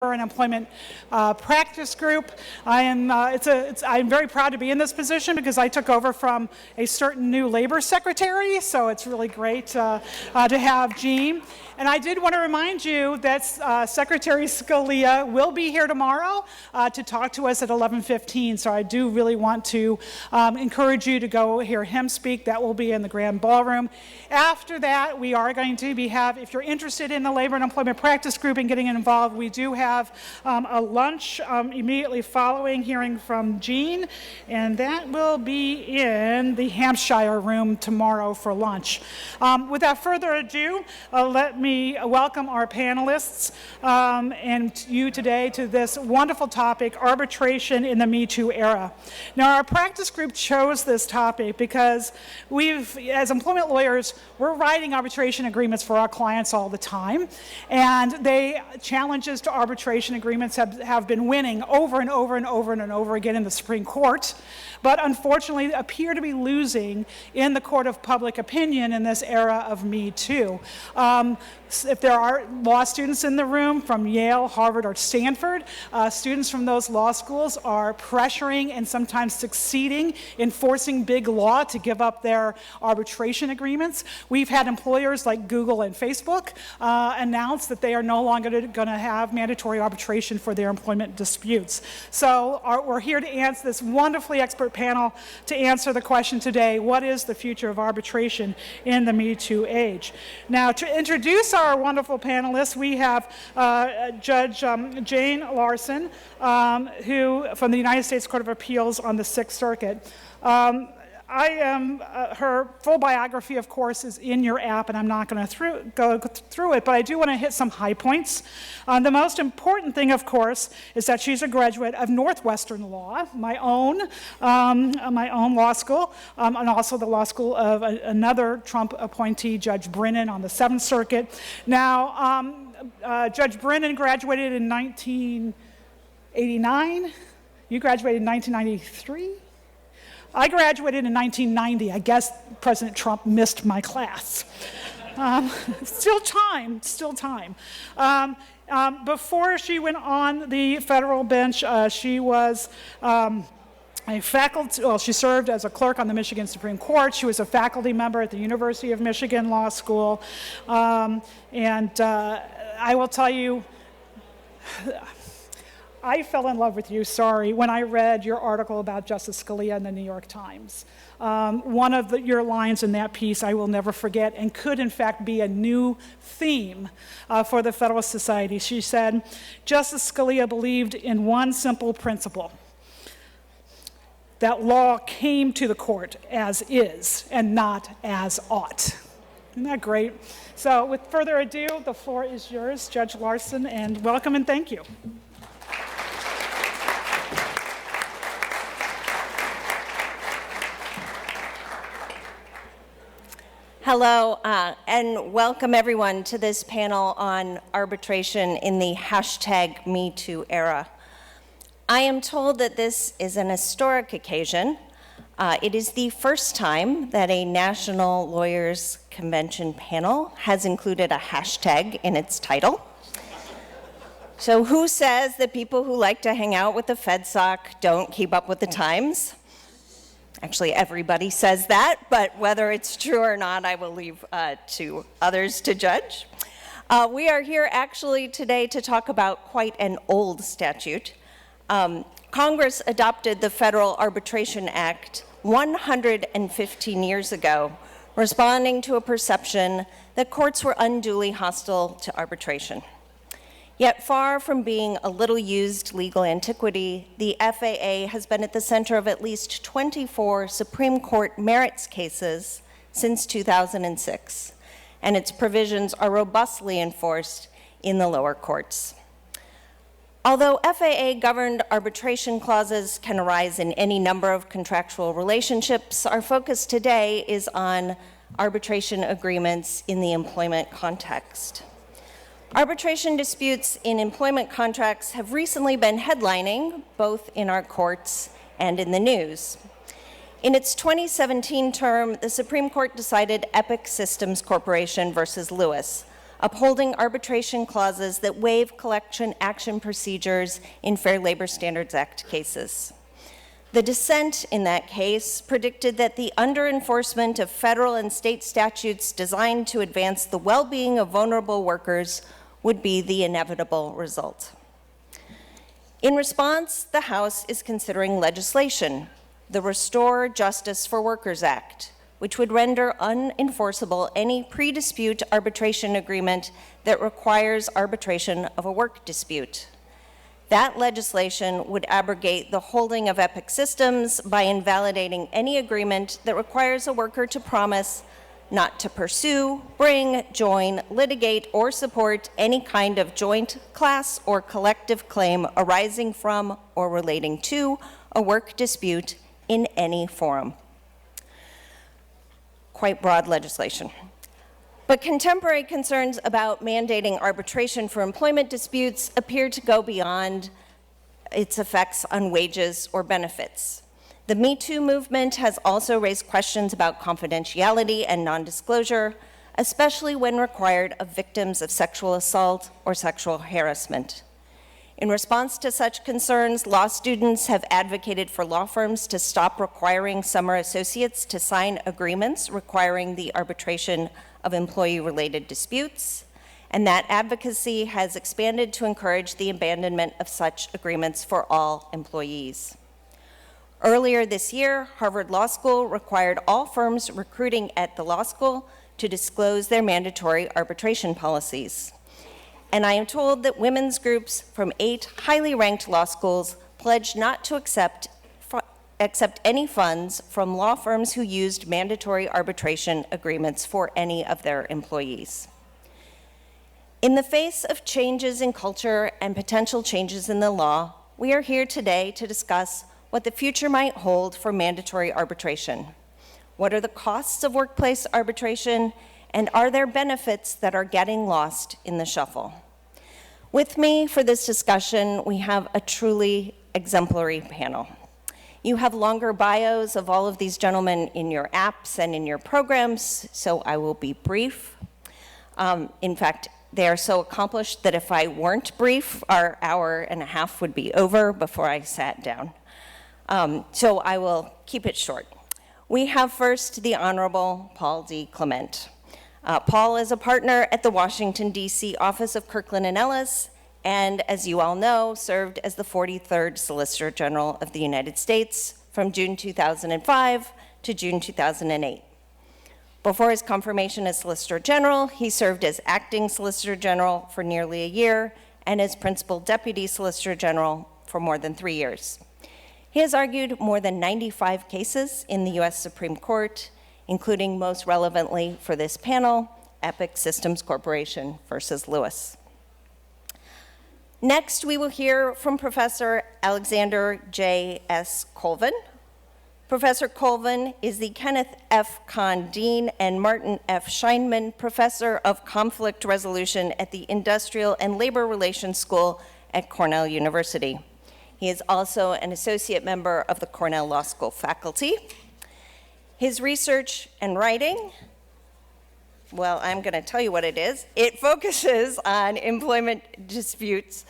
an employment practice group. I'm very proud to be in this position because I took over from a certain new labor secretary, so it's really great to have Jean. And I did want to remind you that Secretary Scalia will be here tomorrow to talk to us at 11:15, so I do really want to encourage you to go hear him speak. That will be in the Grand Ballroom. After that, we are going to if you're interested in the Labor and Employment Practice Group and getting involved, we do have a lunch immediately following hearing from Jean, and that will be in the Hampshire room tomorrow for lunch. Without further ado, let me welcome our panelists and you today to this wonderful topic, arbitration in the Me Too era. Now, our practice group chose this topic because as employment lawyers, we're writing arbitration agreements for our clients all the time, and challenges to arbitration agreements have been winning over and over and over and over again in the Supreme Court, but unfortunately appear to be losing in the court of public opinion in this era of Me Too. If there are law students in the room from Yale, Harvard, or Stanford, students from those law schools are pressuring and sometimes succeeding in forcing big law to give up their arbitration agreements. We've had employers like Google and Facebook announce that they are no longer going to have mandatory arbitration for their employment disputes. So we're here to answer this wonderfully expert panel to answer the question today, what is the future of arbitration in the Me Too age? Now, to introduce our wonderful panelists, we have Judge Jane Larson, who from the United States Court of Appeals on the Sixth Circuit. Her full biography, of course, is in your app, and I'm not going to go through it, but I do want to hit some high points. The most important thing, of course, is that she's a graduate of Northwestern Law, my own law school, and also the law school of another Trump appointee, Judge Brennan, on the Seventh Circuit. Now, Judge Brennan graduated in 1989. You graduated in 1993? I graduated in 1990. I guess President Trump missed my class. Still time. Before she went on the federal bench, she was a faculty, she served as a clerk on the Michigan Supreme Court. She was a faculty member at the University of Michigan Law School. And I will tell you, I fell in love with you, when I read your article about Justice Scalia in the New York Times. One of your lines in that piece I will never forget and could in fact be a new theme for the Federalist Society. She said, Justice Scalia believed in one simple principle, that law came to the court as is and not as ought. Isn't that great? So with further ado, the floor is yours, Judge Larson, and welcome and thank you. Hello, and welcome everyone to this panel on arbitration in the #MeToo era. I am told that this is an historic occasion. It is the first time that a National Lawyers Convention panel has included a hashtag in its title. So who says that people who like to hang out with the FedSoc don't keep up with the times? Actually, everybody says that, but whether it's true or not, I will leave to others to judge. We are here actually today to talk about quite an old statute. Congress adopted the Federal Arbitration Act 115 years ago, responding to a perception that courts were unduly hostile to arbitration. Yet far from being a little-used legal antiquity, the FAA has been at the center of at least 24 Supreme Court merits cases since 2006, and its provisions are robustly enforced in the lower courts. Although FAA-governed arbitration clauses can arise in any number of contractual relationships, our focus today is on arbitration agreements in the employment context. Arbitration disputes in employment contracts have recently been headlining, both in our courts and in the news. In its 2017 term, the Supreme Court decided Epic Systems Corporation versus Lewis, upholding arbitration clauses that waive collection action procedures in Fair Labor Standards Act cases. The dissent in that case predicted that the under-enforcement of federal and state statutes designed to advance the well-being of vulnerable workers would be the inevitable result. In response, the House is considering legislation, the Restore Justice for Workers Act, which would render unenforceable any pre-dispute arbitration agreement that requires arbitration of a work dispute. That legislation would abrogate the holding of Epic Systems by invalidating any agreement that requires a worker to promise not to pursue, bring, join, litigate, or support any kind of joint, class, or collective claim arising from or relating to a work dispute in any forum. Quite broad legislation. But contemporary concerns about mandating arbitration for employment disputes appear to go beyond its effects on wages or benefits. The Me Too movement has also raised questions about confidentiality and non-disclosure, especially when required of victims of sexual assault or sexual harassment. In response to such concerns, law students have advocated for law firms to stop requiring summer associates to sign agreements requiring the arbitration of employee-related disputes, and that advocacy has expanded to encourage the abandonment of such agreements for all employees. Earlier this year, Harvard Law School required all firms recruiting at the law school to disclose their mandatory arbitration policies. And I am told that women's groups from 8 highly ranked law schools pledged not to accept any funds from law firms who used mandatory arbitration agreements for any of their employees. In the face of changes in culture and potential changes in the law, we are here today to discuss what the future might hold for mandatory arbitration. What are the costs of workplace arbitration, and are there benefits that are getting lost in the shuffle? With me for this discussion, we have a truly exemplary panel. You have longer bios of all of these gentlemen in your apps and in your programs, so I will be brief. In fact, they are so accomplished that if I weren't brief, our hour and a half would be over before I sat down. So I will keep it short. We have first the Honorable Paul D. Clement. Paul is a partner at the Washington, D.C. office of Kirkland & Ellis, and as you all know, served as the 43rd Solicitor General of the United States from June 2005 to June 2008. Before his confirmation as Solicitor General, he served as acting Solicitor General for nearly a year and as Principal Deputy Solicitor General for more than 3 years. He has argued more than 95 cases in the U.S. Supreme Court, including most relevantly for this panel, Epic Systems Corporation versus Lewis. Next, we will hear from Professor Alexander J. S. Colvin. Professor Colvin is the Kenneth F. Kahn Dean and Martin F. Scheinman Professor of Conflict Resolution at the Industrial and Labor Relations School at Cornell University. He is also an associate member of the Cornell Law School faculty. His research and writing, well, I'm going to tell you what it is. It focuses on employment disputes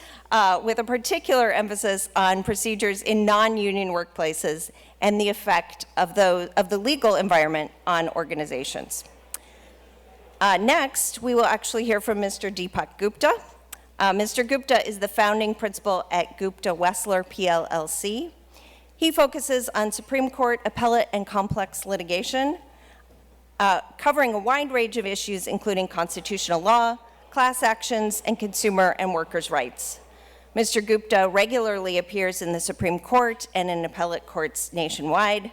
with a particular emphasis on procedures in non-union workplaces and the effect of the legal environment on organizations. Next, we will actually hear from Mr. Deepak Gupta. Mr. Gupta is the founding principal at Gupta Wessler PLLC. He focuses on Supreme Court appellate and complex litigation, covering a wide range of issues, including constitutional law, class actions, and consumer and workers' rights. Mr. Gupta regularly appears in the Supreme Court and in appellate courts nationwide.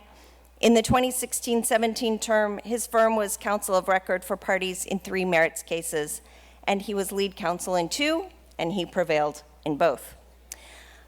In the 2016-17 term, his firm was counsel of record for parties in 3 merits cases, and he was lead counsel in 2, and he prevailed in both.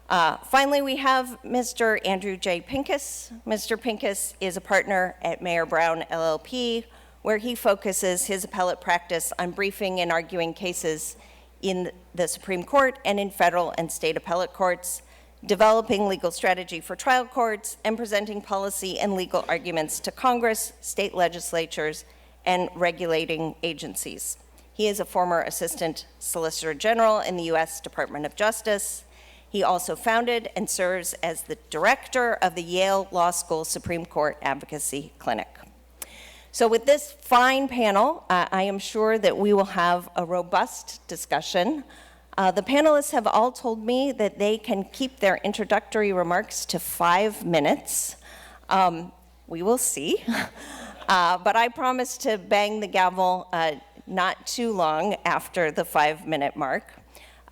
Finally, we have Mr. Andrew J. Pincus. Mr. Pincus is a partner at Mayer Brown LLP, where he focuses his appellate practice on briefing and arguing cases in the Supreme Court and in federal and state appellate courts, developing legal strategy for trial courts, and presenting policy and legal arguments to Congress, state legislatures, and regulating agencies. He is a former Assistant Solicitor General in the U.S. Department of Justice. He also founded and serves as the director of the Yale Law School Supreme Court Advocacy Clinic. So with this fine panel, I am sure that we will have a robust discussion. The panelists have all told me that they can keep their introductory remarks to 5 minutes. We will see. But I promise to bang the gavel not too long after the 5-minute mark.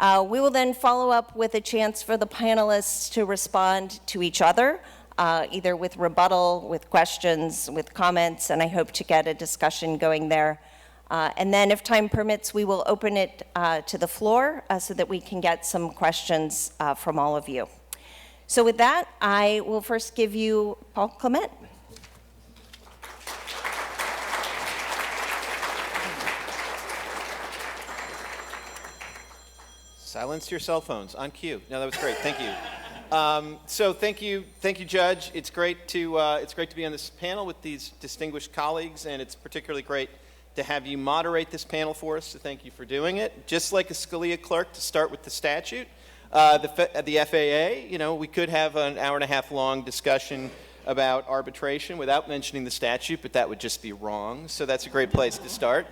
We will then follow up with a chance for the panelists to respond to each other, either with rebuttal, with questions, with comments, and I hope to get a discussion going there. And then, if time permits, we will open it to the floor so that we can get some questions from all of you. So with that, I will first give you Paul Clement. Silence your cell phones on cue. No, that was great. Thank you. So thank you, Judge. It's great to be on this panel with these distinguished colleagues, and it's particularly great to have you moderate this panel for us. So thank you for doing it. Just like a Scalia clerk, to start with the statute, the FAA. You know, we could have an hour-and-a-half long discussion about arbitration without mentioning the statute, but that would just be wrong. So that's a great place to start.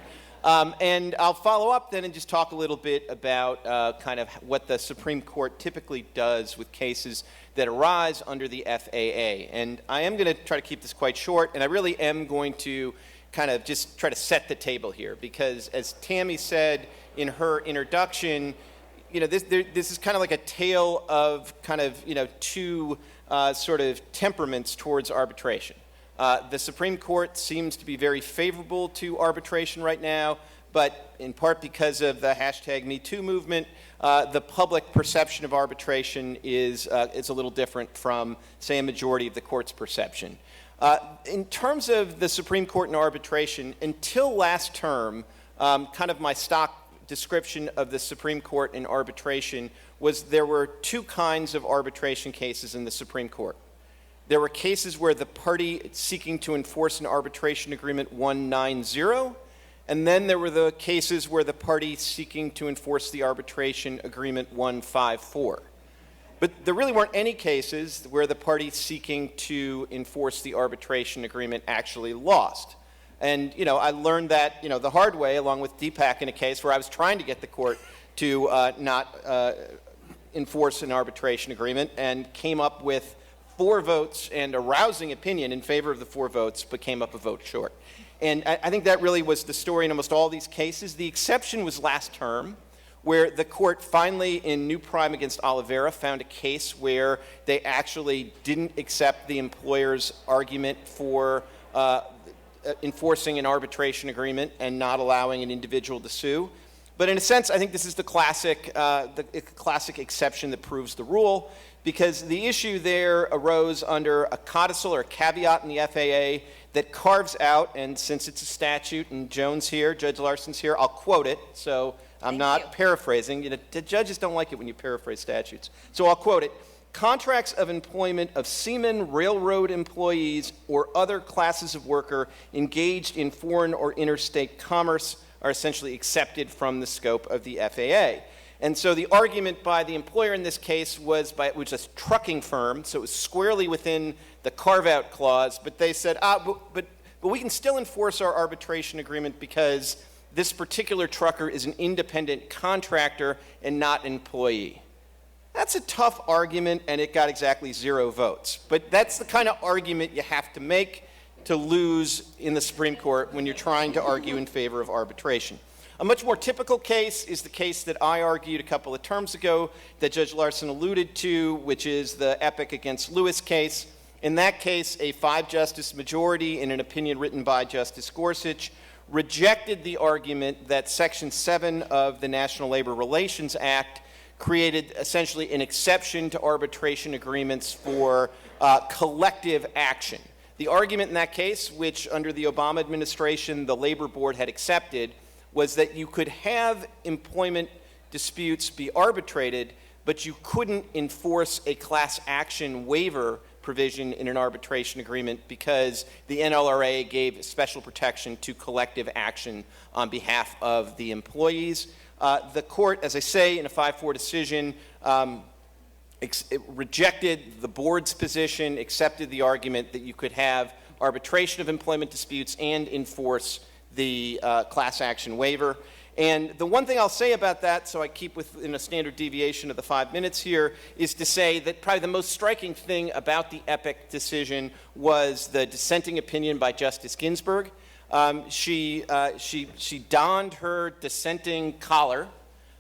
And I'll follow up then and just talk a little bit about kind of what the Supreme Court typically does with cases that arise under the FAA. And I am going to try to keep this quite short, and I really am going to kind of just try to set the table here, because as Tammy said in her introduction, you know, this is kind of like a tale of kind of, you know, two sort of temperaments towards arbitration. The Supreme Court seems to be very favorable to arbitration right now, but in part because of the #MeToo movement, the public perception of arbitration is a little different from, say, a majority of the court's perception. In terms of the Supreme Court and arbitration, until last term, kind of my stock description of the Supreme Court and arbitration was there were two kinds of arbitration cases in the Supreme Court. There were cases where the party seeking to enforce an arbitration agreement won 9-0, and then there were the cases where the party seeking to enforce the arbitration agreement won 5-4. But there really weren't any cases where the party seeking to enforce the arbitration agreement actually lost. And, you know, I learned that, you know, the hard way, along with Deepak in a case where I was trying to get the court to not enforce an arbitration agreement, and came up with 4 votes and a rousing opinion in favor of the 4 votes, but came up a vote short. And I think that really was the story in almost all these cases. The exception was last term, where the court finally, in New Prime against Oliveira, found a case where they actually didn't accept the employer's argument for enforcing an arbitration agreement and not allowing an individual to sue. But in a sense, I think this is the classic exception that proves the rule, because the issue there arose under a codicil or a caveat in the FAA that carves out, and since it's a statute, and Jones here, Judge Larson's here, I'll quote it, so I'm not paraphrasing. You know, the judges don't like it when you paraphrase statutes. So I'll quote it. Contracts of employment of seamen, railroad employees, or other classes of worker engaged in foreign or interstate commerce are essentially accepted from the scope of the FAA. And so the argument by the employer in this case was which was a trucking firm, so it was squarely within the carve-out clause, but they said, but we can still enforce our arbitration agreement because this particular trucker is an independent contractor and not an employee. That's a tough argument, and it got exactly 0 votes. But that's the kind of argument you have to make to lose in the Supreme Court when you're trying to argue in favor of arbitration. A much more typical case is the case that I argued a couple of terms ago that Judge Larson alluded to, which is the Epic against Lewis case. In that case, a 5-justice majority in an opinion written by Justice Gorsuch rejected the argument that Section 7 of the National Labor Relations Act created essentially an exception to arbitration agreements for collective action. The argument in that case, which under the Obama administration the Labor Board had accepted, was that you could have employment disputes be arbitrated, but you couldn't enforce a class action waiver provision in an arbitration agreement because the NLRA gave special protection to collective action on behalf of the employees. The court, as I say, in a 5-4 decision, it rejected the board's position, accepted the argument that you could have arbitration of employment disputes and enforce the class action waiver. And the one thing I'll say about that, so I keep within a standard deviation of the 5 minutes here, is to say that probably the most striking thing about the EPIC decision was the dissenting opinion by Justice Ginsburg. She donned her dissenting collar,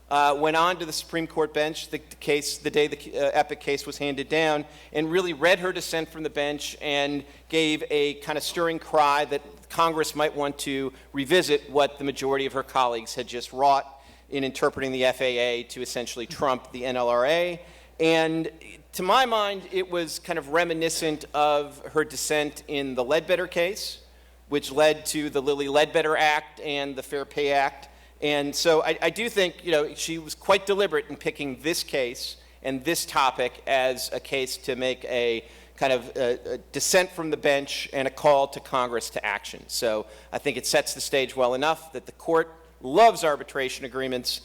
went on to the Supreme Court bench the day the EPIC case was handed down, and really read her dissent from the bench and gave a kind of stirring cry that Congress might want to revisit what the majority of her colleagues had just wrought in interpreting the FAA to essentially trump the NLRA. And to my mind, it was kind of reminiscent of her dissent in the Ledbetter case, which led to the Lilly-Ledbetter Act and the Fair Pay Act. And so I do think, she was quite deliberate in picking this case and this topic as a case to make a kind of a dissent from the bench and a call to Congress to action. So I think it sets the stage well enough that the court loves arbitration agreements,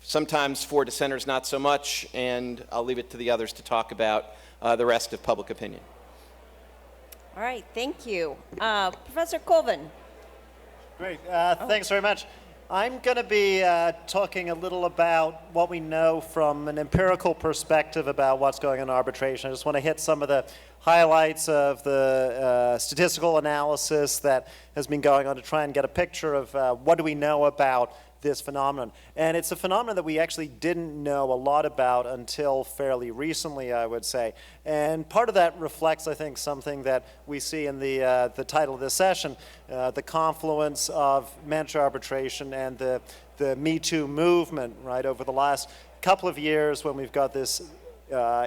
sometimes for dissenters not so much, and I'll leave it to the others to talk about the rest of public opinion. All right, thank you. Professor Colvin. Great, thanks very much. I'm going to be talking a little about what we know from an empirical perspective about what's going on in arbitration. I just want to hit some of the highlights of the statistical analysis that has been going on to try and get a picture of what do we know about this phenomenon. And it's a phenomenon that we actually didn't know a lot about until fairly recently, I would say. And part of that reflects, I think, something that we see in the title of this session, the confluence of mandatory arbitration and the Me Too movement, right, over the last couple of years when we've got this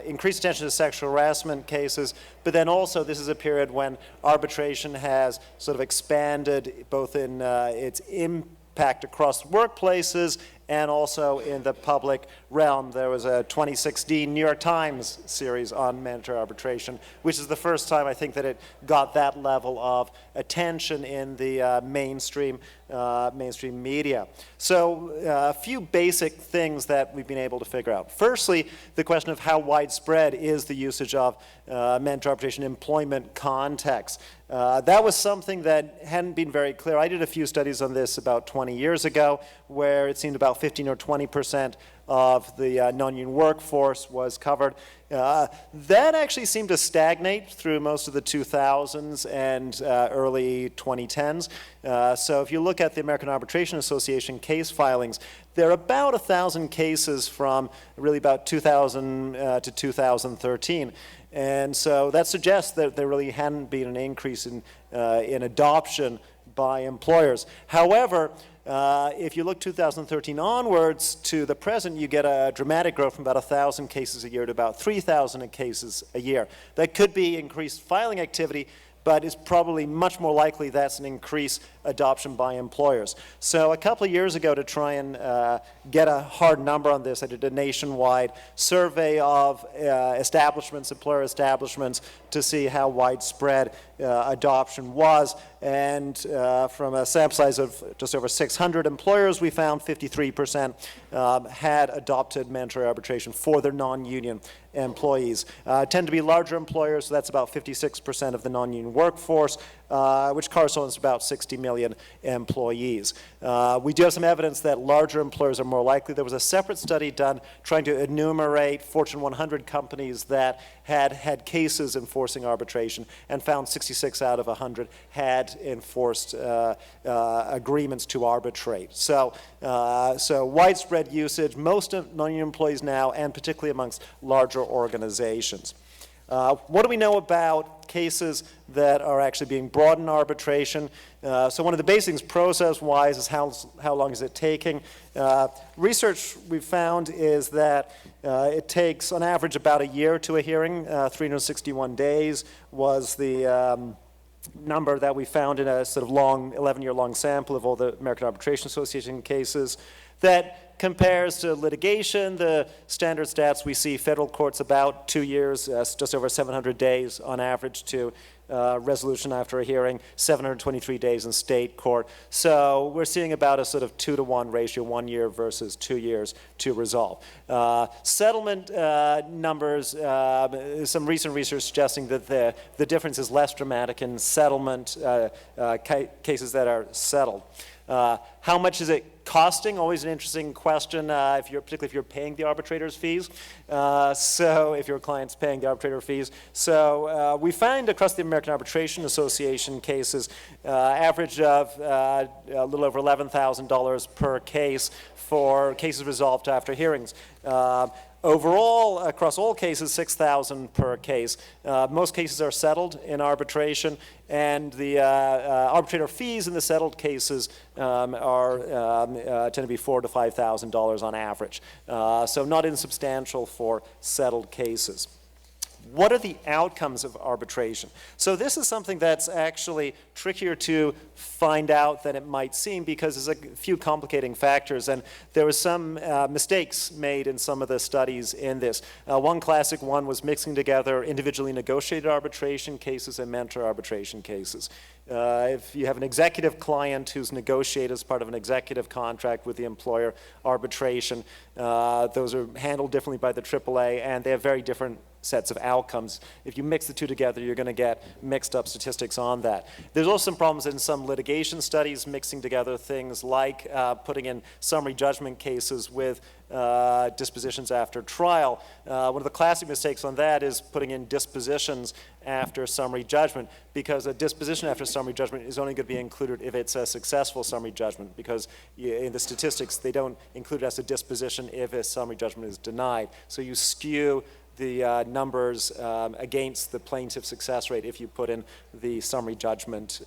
increased attention to sexual harassment cases, but then also this is a period when arbitration has sort of expanded both in its impact across workplaces and also in the public realm. There was a 2016 New York Times series on mandatory arbitration, which is the first time I think that it got that level of attention in the mainstream media. So a few basic things that we've been able to figure out. Firstly, the question of how widespread is the usage of mandatory arbitration in employment context. That was something that hadn't been very clear. I did a few studies on this about 20 years ago, where it seemed about 15 or 20% of the non-union workforce was covered. That actually seemed to stagnate through most of the 2000s and early 2010s. So if you look at the American Arbitration Association case filings, there are about 1,000 cases from really about 2000 to 2013. And so that suggests that there really hadn't been an increase in adoption by employers. However, if you look 2013 onwards to the present, you get a dramatic growth from about 1,000 cases a year to about 3,000 cases a year. That could be increased filing activity, but it's probably much more likely that's an increased adoption by employers. So a couple of years ago, to try and get a hard number on this, I did a nationwide survey of establishments, employer establishments, to see how widespread adoption was. And from a sample size of just over 600 employers, we found 53% had adopted mandatory arbitration for their non-union employees. Tend to be larger employers, so that's about 56% of the non-union workforce, which corresponds to about 60 million employees. We do have some evidence that larger employers are more likely. There was a separate study done trying to enumerate Fortune 100 companies that had cases enforcing arbitration, and found 66 out of 100 had enforced agreements to arbitrate. So widespread usage, most of non-union employees now, and particularly amongst larger organizations. What do we know about cases that are actually being brought in arbitration? So one of the basics process-wise is how long is it taking? Research we've found is that it takes on average about a year to a hearing. 361 days was the number that we found in a sort of long, 11-year-long sample of all the American Arbitration Association cases. That compares to litigation. The standard stats we see, federal courts about 2 years, just over 700 days on average to resolution after a hearing, 723 days in state court. So we're seeing about a sort of 2-to-1 ratio, 1 year versus 2 years to resolve. Settlement numbers, some recent research suggesting that the difference is less dramatic in settlement cases that are settled. How much is it costing? Always an interesting question, particularly if you're paying the arbitrator's fees. So if your client's paying the arbitrator fees. So we find across the American Arbitration Association cases, average of a little over $11,000 per case for cases resolved after hearings. Overall, across all cases, $6,000 per case. Most cases are settled in arbitration, and the arbitrator fees in the settled cases tend to be $4,000 to $5,000 on average. So not insubstantial for settled cases. What are the outcomes of arbitration? So this is something that's actually trickier to find out than it might seem because there's a few complicating factors, and there were some mistakes made in some of the studies in this. One classic one was mixing together individually negotiated arbitration cases and mentor arbitration cases. If you have an executive client who's negotiated as part of an executive contract with the employer arbitration, those are handled differently by the AAA, and they have very different sets of outcomes. If you mix the two together, you're going to get mixed up statistics on that. There's also some problems in some litigation studies mixing together things like putting in summary judgment cases with dispositions after trial. One of the classic mistakes on that is putting in dispositions after summary judgment, because a disposition after summary judgment is only going to be included if it's a successful summary judgment, because in the statistics they don't include it as a disposition if a summary judgment is denied. So you skew the numbers against the plaintiff success rate if you put in the summary judgment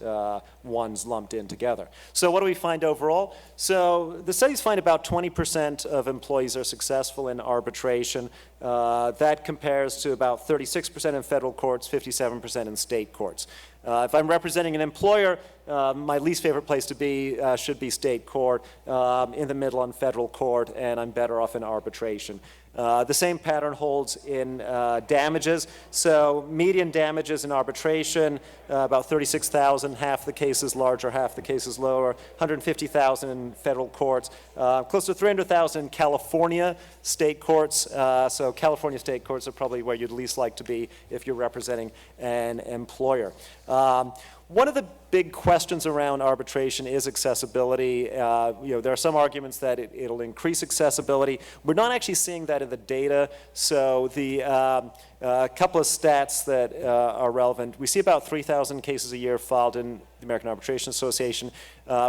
ones lumped in together. So what do we find overall? So the studies find about 20% of employees are successful in arbitration. That compares to about 36% in federal courts, 57% in state courts. If I'm representing an employer, my least favorite place to be should be state court, in the middle on federal court, and I'm better off in arbitration. The same pattern holds in damages. So median damages in arbitration, about $36,000, half the cases larger, half the cases lower, $150,000 in federal courts, close to $300,000 in California state courts. So California state courts are probably where you'd least like to be if you're representing an employer. One of the big questions around arbitration is accessibility. There are some arguments that it'll increase accessibility. We're not actually seeing that in the data. So the couple of stats that are relevant. We see about 3,000 cases a year filed in the American Arbitration Association.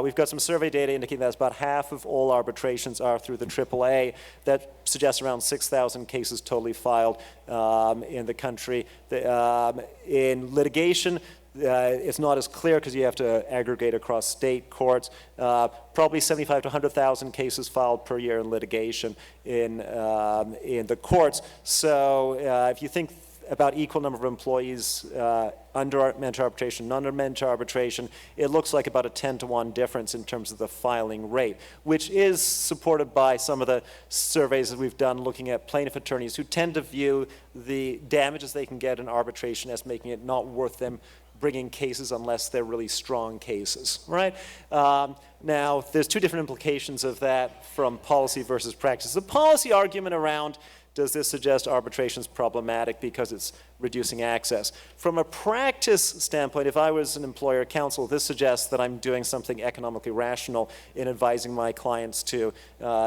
We've got some survey data indicating that about half of all arbitrations are through the AAA. That suggests around 6,000 cases totally filed in the country. In litigation, it's not as clear because you have to aggregate across state courts. Probably 75 to 100,000 cases filed per year in litigation in the courts. So if you think about equal number of employees under mentor arbitration, non mentor arbitration, it looks like about a 10-to-1 difference in terms of the filing rate, which is supported by some of the surveys that we've done looking at plaintiff attorneys who tend to view the damages they can get in arbitration as making it not worth them bringing cases unless they're really strong cases, right? Now, there's two different implications of that from policy versus practice. The policy argument around, does this suggest arbitration is problematic because it's reducing access? From a practice standpoint, if I was an employer counsel, this suggests that I'm doing something economically rational in advising my clients to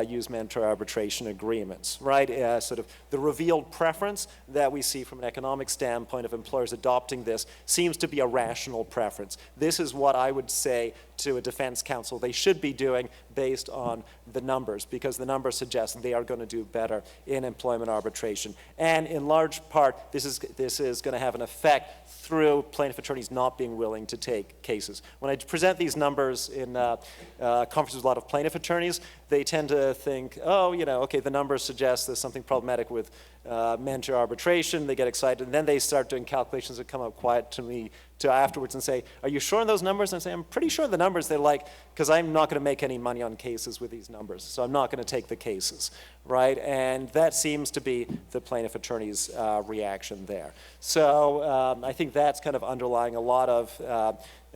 use mentor arbitration agreements, right? Sort of the revealed preference that we see from an economic standpoint of employers adopting this seems to be a rational preference. This is what I would say to a defense counsel they should be doing based on the numbers, because the numbers suggest they are going to do better in employment arbitration. And in large part, this is going to have an effect through plaintiff attorneys not being willing to take cases. When I present these numbers in conferences with a lot of plaintiff attorneys, they tend to think, oh, okay, the numbers suggest there's something problematic with mentor arbitration, they get excited, and then they start doing calculations that come up quiet to me afterwards and say, are you sure on those numbers? And I say, I'm pretty sure the numbers. They're like, because I'm not going to make any money on cases with these numbers, so I'm not going to take the cases, right? And that seems to be the plaintiff attorney's reaction there. So I think that's kind of underlying a lot of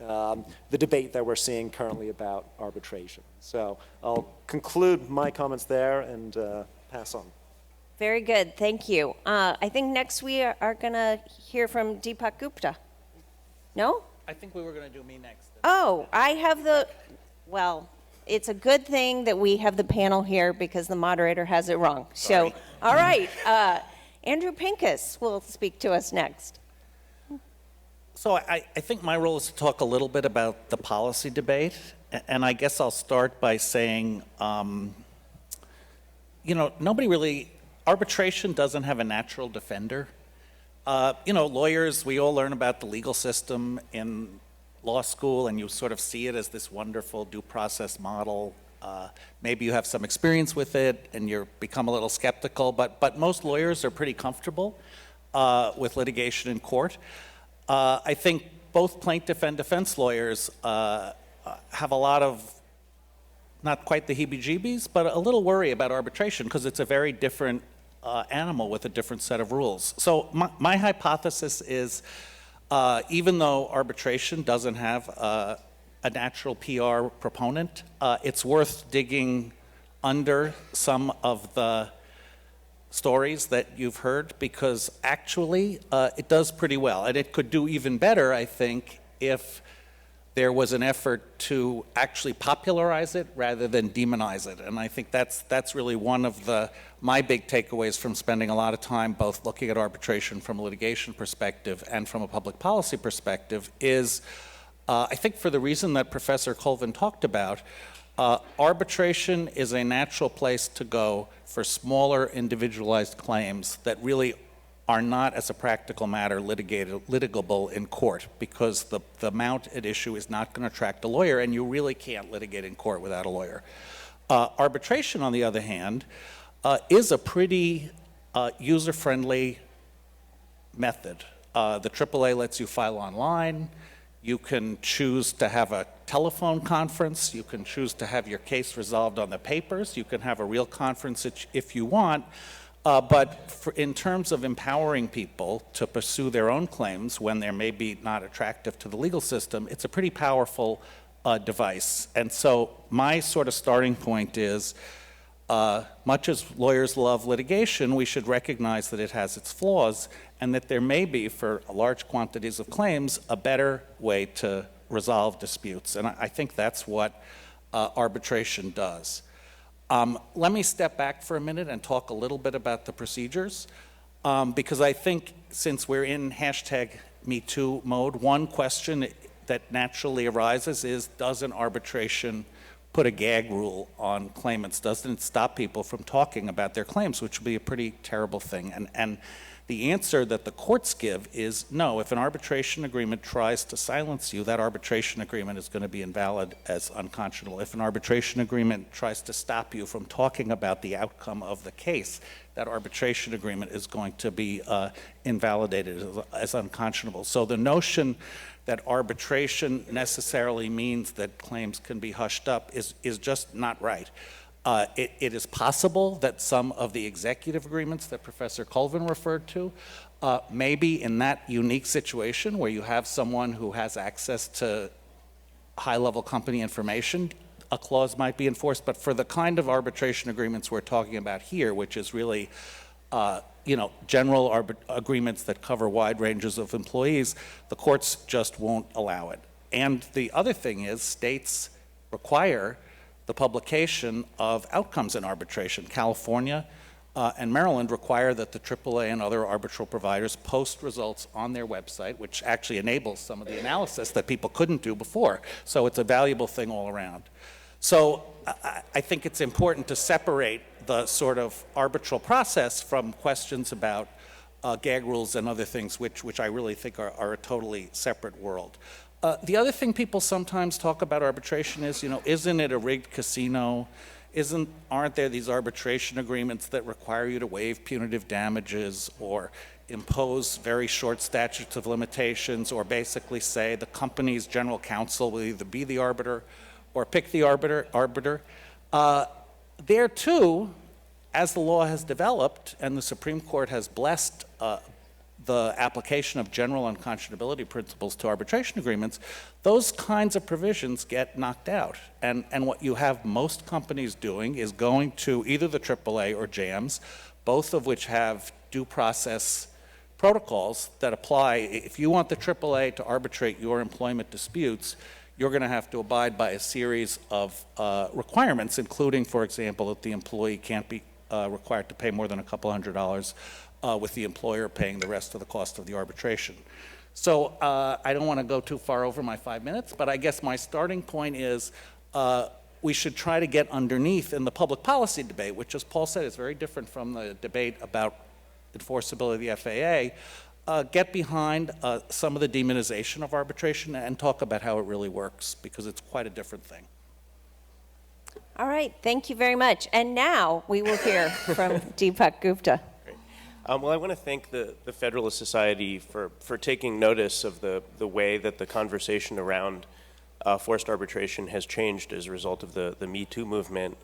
the debate that we're seeing currently about arbitration. So I'll conclude my comments there and pass on. Very good, thank you. I think next we are going to hear from Deepak Gupta. No? I think we were going to do me next. Oh, I have well, it's a good thing that we have the panel here because the moderator has it wrong. Sorry. So, all right, Andrew Pincus will speak to us next. So I think my role is to talk a little bit about the policy debate, and I guess I'll start by saying, arbitration doesn't have a natural defender. Lawyers, we all learn about the legal system in law school, and you sort of see it as this wonderful due process model. Maybe you have some experience with it, and you become a little skeptical, but most lawyers are pretty comfortable with litigation in court. I think both plaintiff and defense lawyers have a lot of, not quite the heebie-jeebies, but a little worry about arbitration because it's a very different animal with a different set of rules. So my hypothesis is even though arbitration doesn't have a natural PR proponent, it's worth digging under some of the stories that you've heard because actually it does pretty well. And it could do even better, I think, if there was an effort to actually popularize it rather than demonize it. And I think that's really one of my big takeaways from spending a lot of time both looking at arbitration from a litigation perspective and from a public policy perspective is, I think for the reason that Professor Colvin talked about, arbitration is a natural place to go for smaller individualized claims that really are not, as a practical matter, litigable in court because the amount at issue is not going to attract a lawyer, and you really can't litigate in court without a lawyer. Arbitration, on the other hand, is a pretty user-friendly method. The AAA lets you file online. You can choose to have a telephone conference. You can choose to have your case resolved on the papers. You can have a real conference if you want. But in terms of empowering people to pursue their own claims when they're maybe not attractive to the legal system, it's a pretty powerful device. And so my sort of starting point is, much as lawyers love litigation, we should recognize that it has its flaws and that there may be, for large quantities of claims, a better way to resolve disputes. And I think that's what arbitration does. Let me step back for a minute and talk a little bit about the procedures, because I think since we're in #MeToo mode, one question that naturally arises is, does an arbitration put a gag rule on claimants? Doesn't it stop people from talking about their claims, which would be a pretty terrible thing? And the answer that the courts give is no. If an arbitration agreement tries to silence you, that arbitration agreement is going to be invalid as unconscionable. If an arbitration agreement tries to stop you from talking about the outcome of the case, that arbitration agreement is going to be invalidated as unconscionable. So the notion that arbitration necessarily means that claims can be hushed up is just not right. It is possible that some of the executive agreements that Professor Colvin referred to, maybe in that unique situation where you have someone who has access to high-level company information, a clause might be enforced. But for the kind of arbitration agreements we're talking about here, which is really general agreements that cover wide ranges of employees, the courts just won't allow it. And the other thing is states require the publication of outcomes in arbitration. California and Maryland require that the AAA and other arbitral providers post results on their website, which actually enables some of the analysis that people couldn't do before. So it's a valuable thing all around. So I think it's important to separate the sort of arbitral process from questions about gag rules and other things, which I really think are a totally separate world. The other thing people sometimes talk about arbitration is, isn't it a rigged casino? aren't there these arbitration agreements that require you to waive punitive damages or impose very short statutes of limitations, or basically say the company's general counsel will either be the arbiter or pick the arbiter? There too, as the law has developed and the Supreme Court has blessed the application of general unconscionability principles to arbitration agreements, those kinds of provisions get knocked out. And what you have most companies doing is going to either the AAA or JAMS, both of which have due process protocols that apply. If you want the AAA to arbitrate your employment disputes, you're going to have to abide by a series of requirements, including, for example, that the employee can't be required to pay more than a couple $100s, with the employer paying the rest of the cost of the arbitration. So I don't want to go too far over my 5 minutes, but I guess my starting point is we should try to get underneath in the public policy debate, which, as Paul said, is very different from the debate about enforceability of the FAA, get behind some of the demonization of arbitration and talk about how it really works, because it's quite a different thing. All right, thank you very much. And now we will hear from Deepak Gupta. Well, I want to thank the Federalist Society for taking notice of the way that the conversation around forced arbitration has changed as a result of the Me Too movement.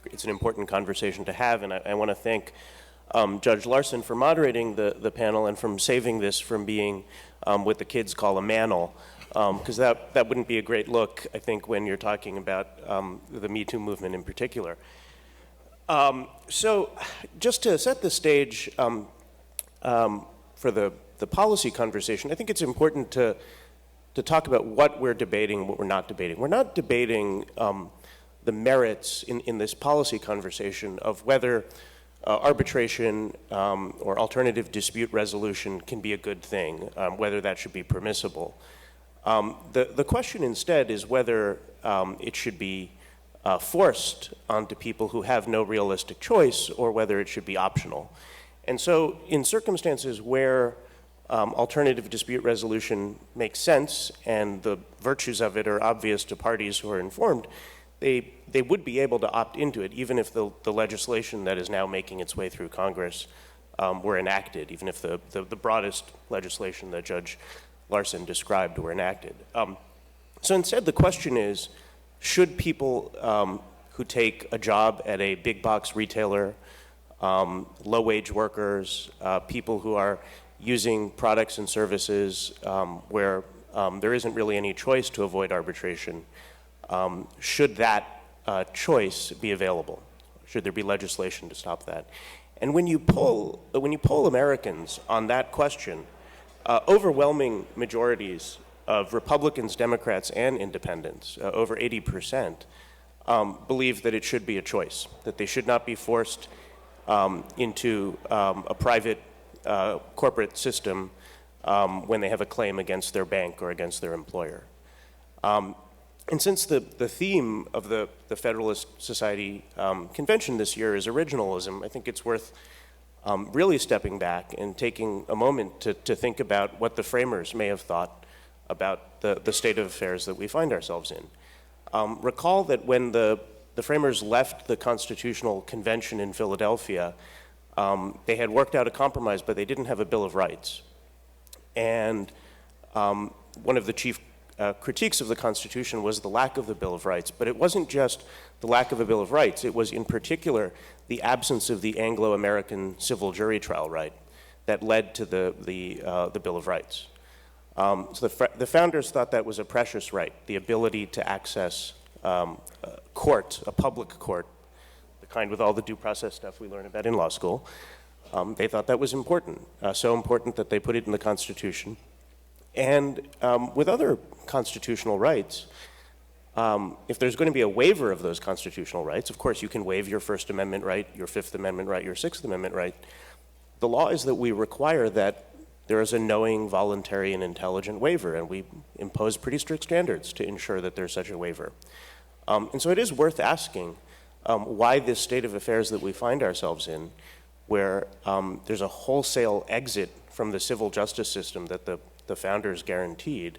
It's an important conversation to have, and I want to thank Judge Larson for moderating the panel and from saving this from being what the kids call a manel, because that wouldn't be a great look, I think, when you're talking about the Me Too movement in particular. So just to set the stage for the policy conversation, I think it's important to talk about what we're debating, what we're not debating. We're not debating the merits in this policy conversation of whether arbitration or alternative dispute resolution can be a good thing, whether that should be permissible. The question instead is whether it should be forced onto people who have no realistic choice, or whether it should be optional. And so in circumstances where alternative dispute resolution makes sense and the virtues of it are obvious to parties who are informed, they would be able to opt into it, even if the legislation that is now making its way through Congress were enacted, even if the broadest legislation that Judge Larson described were enacted. So instead, the question is, should people who take a job at a big box retailer, low-wage workers, people who are using products and services where there isn't really any choice to avoid arbitration, should that choice be available? Should there be legislation to stop that? And when you poll Americans on that question, overwhelming majorities of Republicans, Democrats, and independents, over 80%, believe that it should be a choice, that they should not be forced into a private corporate system when they have a claim against their bank or against their employer. And since the theme of the Federalist Society convention this year is originalism, I think it's worth really stepping back and taking a moment to think about what the framers may have thought about the state of affairs that we find ourselves in. Recall that when the framers left the Constitutional Convention in Philadelphia, they had worked out a compromise, but they didn't have a Bill of Rights. And one of the chief critiques of the Constitution was the lack of the Bill of Rights. But it wasn't just the lack of a Bill of Rights. It was, in particular, the absence of the Anglo-American civil jury trial right that led to the Bill of Rights. So the founders thought that was a precious right, the ability to access court, a public court, the kind with all the due process stuff we learn about in law school. They thought that was important, so important that they put it in the Constitution. And with other constitutional rights, if there's going to be a waiver of those constitutional rights, of course you can waive your First Amendment right, your Fifth Amendment right, your Sixth Amendment right. The law is that we require that there is a knowing, voluntary, and intelligent waiver, and we impose pretty strict standards to ensure that there's such a waiver. And so it is worth asking why this state of affairs that we find ourselves in, where there's a wholesale exit from the civil justice system that the founders guaranteed,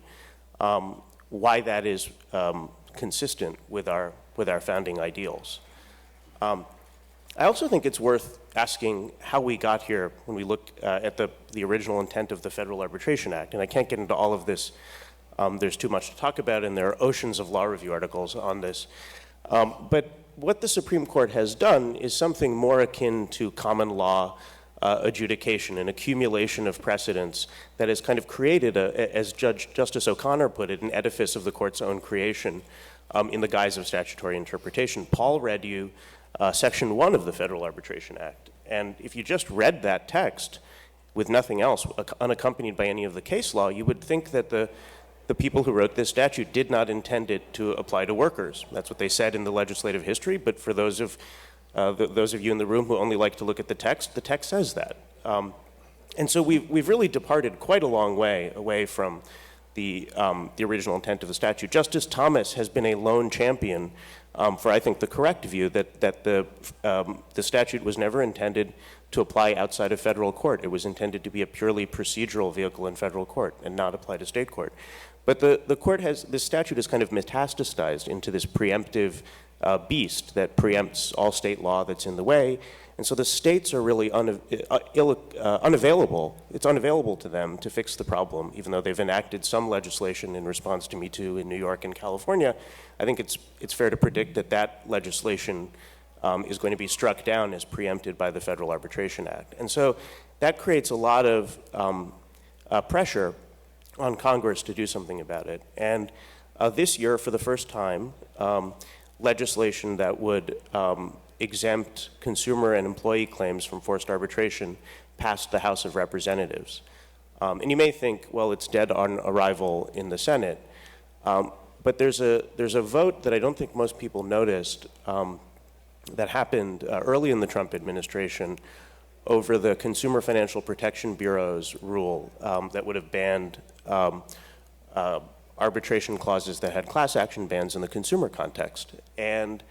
why that is consistent with our founding ideals. I also think it's worth asking how we got here when we look at the original intent of the Federal Arbitration Act. And I can't get into all of this. There's too much to talk about, and there are oceans of law review articles on this. But what the Supreme Court has done is something more akin to common law adjudication, an accumulation of precedents that has kind of created, as Justice O'Connor put it, an edifice of the court's own creation in the guise of statutory interpretation. Paul read you Section 1 of the Federal Arbitration Act, and if you just read that text with nothing else, unaccompanied by any of the case law, you would think that the people who wrote this statute did not intend it to apply to workers. That's what they said in the legislative history, but for those of you in the room who only like to look at the text says that. And so we've really departed quite a long way away from the original intent of the statute. Justice Thomas has been a lone champion for, I think, the correct view that the statute was never intended to apply outside of federal court. It was intended to be a purely procedural vehicle in federal court and not apply to state court. But this statute has kind of metastasized into this preemptive beast that preempts all state law that's in the way. And so the states are really unavailable. It's unavailable to them to fix the problem, even though they've enacted some legislation in response to Me Too in New York and California. I think it's fair to predict that legislation is going to be struck down as preempted by the Federal Arbitration Act. And so that creates a lot of pressure on Congress to do something about it. And this year, for the first time, legislation that would exempt consumer and employee claims from forced arbitration passed the House of Representatives. And you may think, well, it's dead on arrival in the Senate. But there's a vote that I don't think most people noticed that happened early in the Trump administration over the Consumer Financial Protection Bureau's rule that would have banned arbitration clauses that had class action bans in the consumer context. And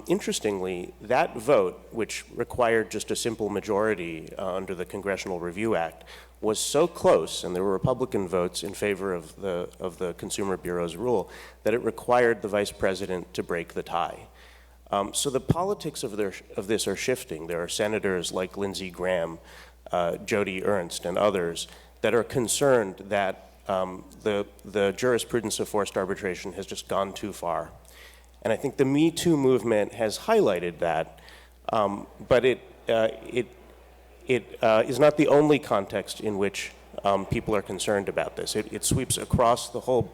interestingly, that vote, which required just a simple majority under the Congressional Review Act, was so close, and there were Republican votes in favor of the Consumer Bureau's rule, that it required the vice president to break the tie. So the politics of this are shifting. There are senators like Lindsey Graham, Jody Ernst, and others that are concerned that the jurisprudence of forced arbitration has just gone too far. And I think the Me Too movement has highlighted that, but it is not the only context in which people are concerned about this. It sweeps across the whole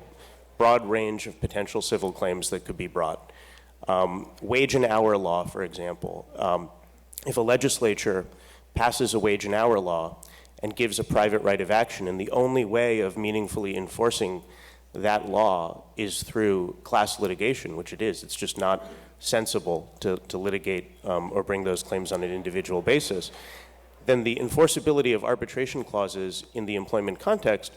broad range of potential civil claims that could be brought. Wage and hour law, for example. If a legislature passes a wage and hour law and gives a private right of action, and the only way of meaningfully enforcing that law is through class litigation, which it is. It's just not sensible to litigate or bring those claims on an individual basis. Then the enforceability of arbitration clauses in the employment context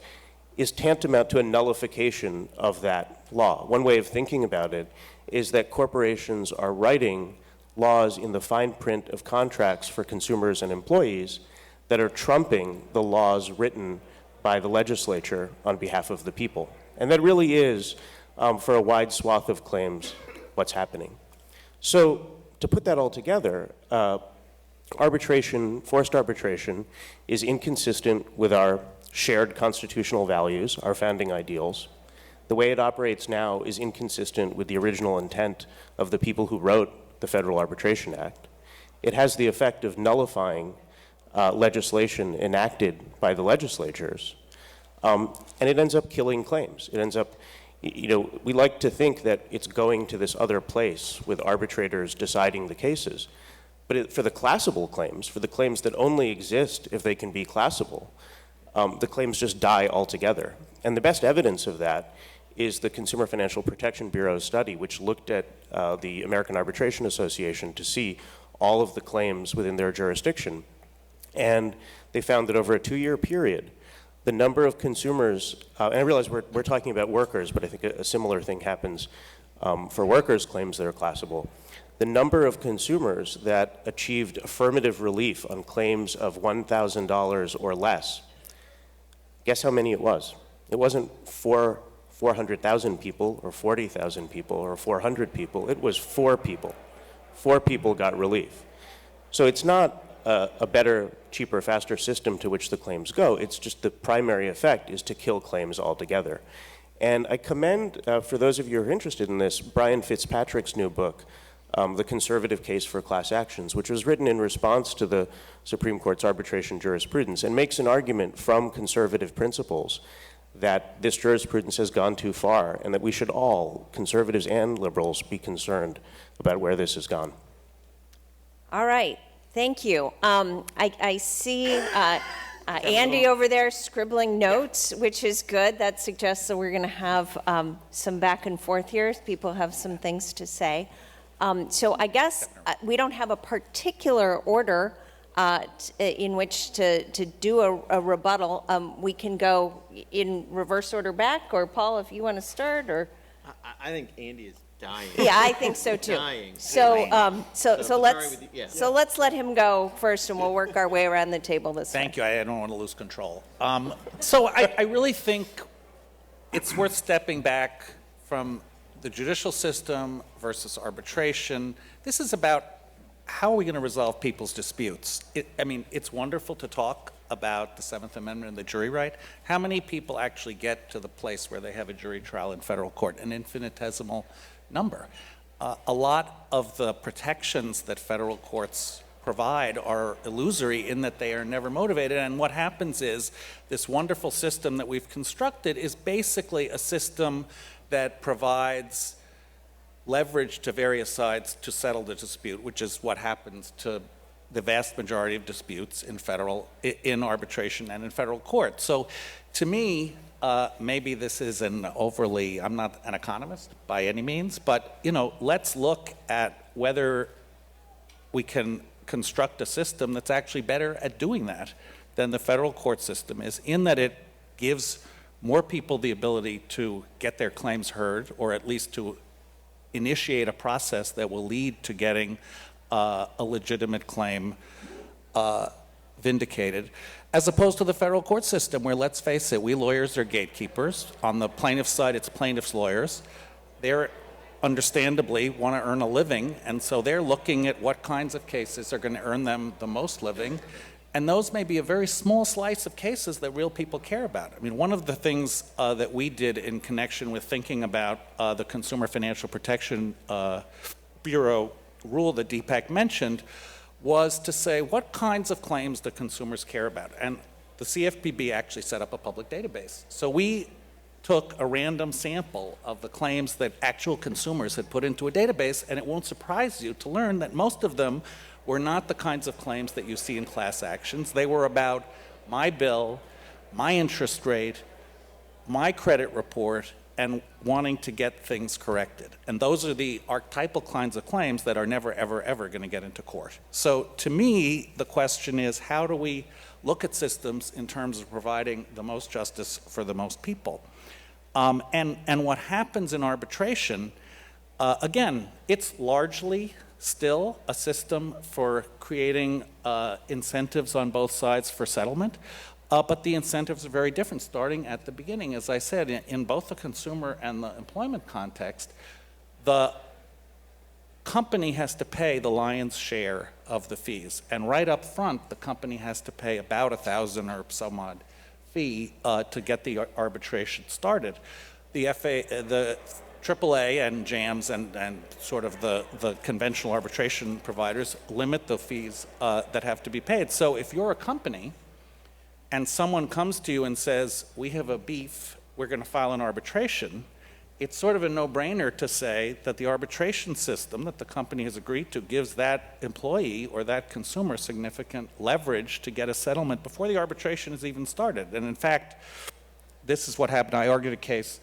is tantamount to a nullification of that law. One way of thinking about it is that corporations are writing laws in the fine print of contracts for consumers and employees that are trumping the laws written by the legislature on behalf of the people. And that really is, for a wide swath of claims, what's happening. So to put that all together, forced arbitration is inconsistent with our shared constitutional values, our founding ideals. The way it operates now is inconsistent with the original intent of the people who wrote the Federal Arbitration Act. It has the effect of nullifying legislation enacted by the legislatures. And it ends up killing claims. It ends up, we like to think that it's going to this other place with arbitrators deciding the cases. But for the classable claims, for the claims that only exist if they can be classable, the claims just die altogether. And the best evidence of that is the Consumer Financial Protection Bureau's study, which looked at the American Arbitration Association to see all of the claims within their jurisdiction. And they found that over a 2-year period, the number of consumers, and I realize we're talking about workers, but I think a similar thing happens for workers' claims that are classable. The number of consumers that achieved affirmative relief on claims of $1,000 or less, guess how many it was? It wasn't 400,000 people or 40,000 people or 400 people. It was 4 people. 4 people got relief. So it's not a better, cheaper, faster system to which the claims go. It's just the primary effect is to kill claims altogether. And I commend, for those of you who are interested in this, Brian Fitzpatrick's new book, The Conservative Case for Class Actions, which was written in response to the Supreme Court's arbitration jurisprudence and makes an argument from conservative principles that this jurisprudence has gone too far and that we should all, conservatives and liberals, be concerned about where this has gone. All right, thank you. I see Andy over there scribbling notes, which is good. That suggests that we're going to have some back and forth here. People have some things to say. So I guess we don't have a particular order in which to do a rebuttal. We can go in reverse order back, or Paul, if you want to start, or I think Andy is dying. yeah, I think so too. Dying. So let's yeah. so let's let him go first, and we'll work our way around the table this way. Thank you. I don't want to lose control. So I really think it's worth stepping back from the judicial system versus arbitration. This is about how are we going to resolve people's disputes. I mean, it's wonderful to talk about the Seventh Amendment and the jury right. How many people actually get to the place where they have a jury trial in federal court? An infinitesimal number. A lot of the protections that federal courts provide are illusory in that they are never motivated, and what happens is this wonderful system that we've constructed is basically a system that provides leverage to various sides to settle the dispute, which is what happens to the vast majority of disputes in arbitration and in federal court. So to me, maybe this is I'm not an economist by any means, but let's look at whether we can construct a system that's actually better at doing that than the federal court system is, in that it gives more people the ability to get their claims heard, or at least to initiate a process that will lead to getting a legitimate claim vindicated, as opposed to the federal court system where, let's face it, we lawyers are gatekeepers. On the plaintiff's side, it's plaintiff's lawyers. They're understandably want to earn a living, and so they're looking at what kinds of cases are going to earn them the most living, and those may be a very small slice of cases that real people care about. I mean, one of the things that we did in connection with thinking about the Consumer Financial Protection Bureau rule that Deepak mentioned was to say, what kinds of claims do consumers care about? And the CFPB actually set up a public database. So we took a random sample of the claims that actual consumers had put into a database, and it won't surprise you to learn that most of them were not the kinds of claims that you see in class actions. They were about my bill, my interest rate, my credit report, and wanting to get things corrected. And those are the archetypal kinds of claims that are never, ever, ever going to get into court. So to me, the question is, how do we look at systems in terms of providing the most justice for the most people? And what happens in arbitration, again, it's largely still a system for creating incentives on both sides for settlement. But the incentives are very different starting at the beginning. As I said, in both the consumer and the employment context, the company has to pay the lion's share of the fees. And right up front, the company has to pay about $1,000 or some odd fee to get the arbitration started. The AAA and JAMS and sort of the conventional arbitration providers limit the fees that have to be paid. So if you're a company and someone comes to you and says, we have a beef, we're going to file an arbitration, it's sort of a no-brainer to say that the arbitration system that the company has agreed to gives that employee or that consumer significant leverage to get a settlement before the arbitration is even started. And in fact, this is what happened. I argued a case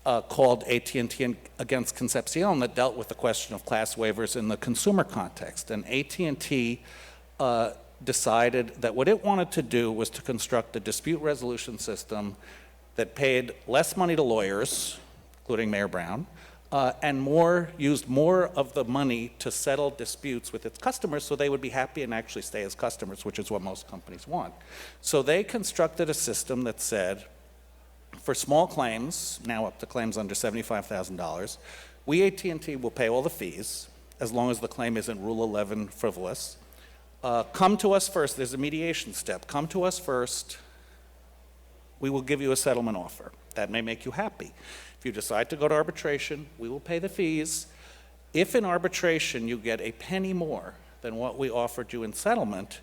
called AT&T against Concepcion that dealt with the question of class waivers in the consumer context. And AT&T decided that what it wanted to do was to construct a dispute resolution system that paid less money to lawyers, including Mayor Brown, and used more of the money to settle disputes with its customers so they would be happy and actually stay as customers, which is what most companies want. So they constructed a system that said, for small claims, now up to claims under $75,000, we, AT&T, will pay all the fees, as long as the claim isn't Rule 11 frivolous. Come to us first. There's a mediation step. Come to us first. We will give you a settlement offer. That may make you happy. If you decide to go to arbitration, we will pay the fees. If in arbitration you get a penny more than what we offered you in settlement,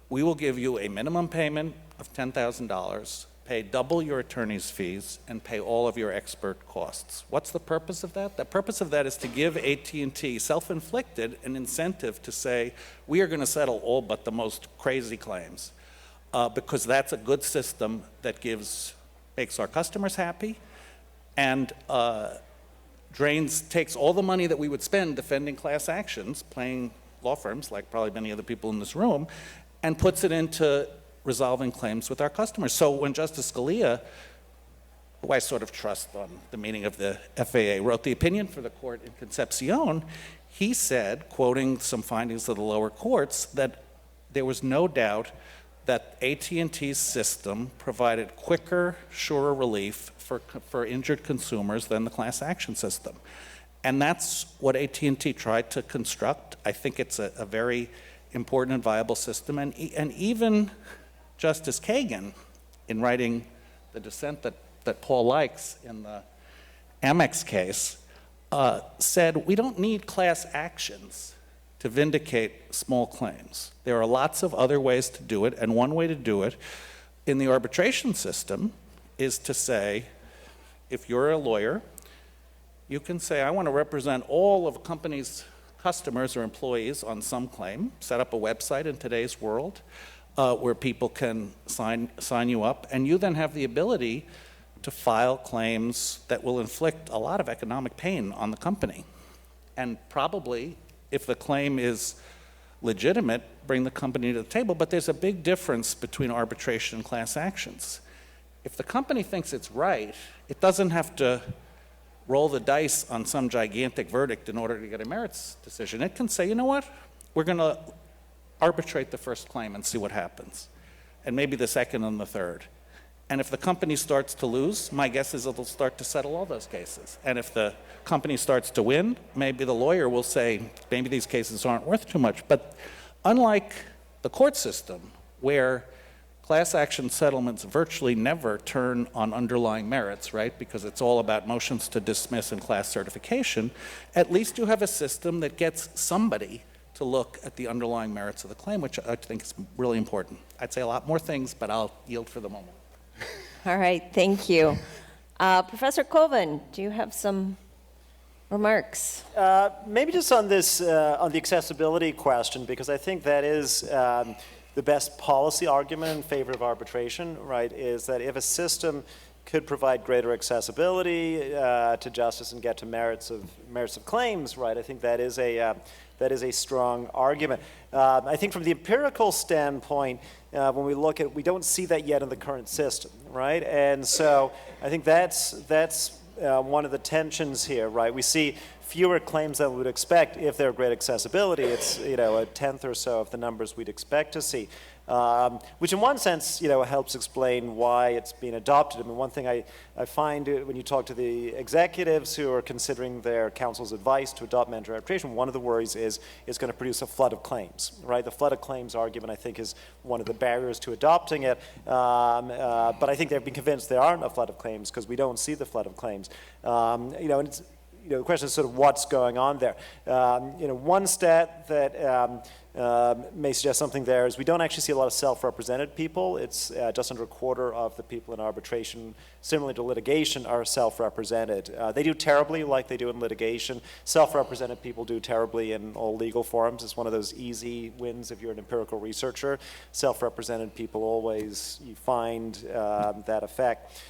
we will give you a minimum payment of $10,000, pay double your attorney's fees, and pay all of your expert costs. What's the purpose of that? The purpose of that is to give AT&T, self-inflicted, an incentive to say, we are going to settle all but the most crazy claims, because that's a good system that makes our customers happy, and takes all the money that we would spend defending class actions, playing law firms, like probably many of the people in this room, and puts it into resolving claims with our customers. So when Justice Scalia, who I sort of trust on the meaning of the FAA, wrote the opinion for the court in Concepcion, he said, quoting some findings of the lower courts, that there was no doubt that AT&T's system provided quicker, surer relief for injured consumers than the class action system. And that's what AT&T tried to construct. I think it's a very important and viable system. And even Justice Kagan, in writing the dissent that Paul likes in the Amex case, said we don't need class actions to vindicate small claims. There are lots of other ways to do it, and one way to do it in the arbitration system is to say, if you're a lawyer, you can say, I want to represent all of a company's customers or employees on some claim, set up a website in today's world where people can sign you up, and you then have the ability to file claims that will inflict a lot of economic pain on the company. And probably, if the claim is legitimate, bring the company to the table. But there's a big difference between arbitration and class actions. If the company thinks it's right, it doesn't have to roll the dice on some gigantic verdict in order to get a merits decision. It can say, you know what, we're going to arbitrate the first claim and see what happens, and maybe the second and the third. And if the company starts to lose, my guess is it'll start to settle all those cases. And if the company starts to win, maybe the lawyer will say, maybe these cases aren't worth too much. But unlike the court system, where class action settlements virtually never turn on underlying merits, right? Because it's all about motions to dismiss and class certification. At least you have a system that gets somebody to look at the underlying merits of the claim, which I think is really important. I'd say a lot more things, but I'll yield for the moment. All right, thank you. Professor Colvin, do you have some remarks? Maybe just on this, on the accessibility question, because I think that is the best policy argument in favor of arbitration, right, is that if a system could provide greater accessibility to justice and get to merits of claims, right, I think that is a strong argument. I think from the empirical standpoint, when we look at, we don't see that yet in the current system, right? And so I think that's one of the tensions here, right? We see fewer claims than we would expect if there are great accessibility. It's, a tenth or so of the numbers we'd expect to see. Which in one sense, helps explain why it's been adopted. I mean, one thing I find when you talk to the executives who are considering their counsel's advice to adopt mandatory arbitration, one of the worries is it's going to produce a flood of claims, right? The flood of claims argument, I think, is one of the barriers to adopting it. But I think they've been convinced there aren't a flood of claims because we don't see the flood of claims. And it's, the question is sort of what's going on there. One stat that may suggest something there is we don't actually see a lot of self-represented people. It's just under a quarter of the people in arbitration, similarly to litigation, are self-represented. They do terribly like they do in litigation. Self-represented people do terribly in all legal forums. It's one of those easy wins if you're an empirical researcher. Self-represented people always, you find that effect.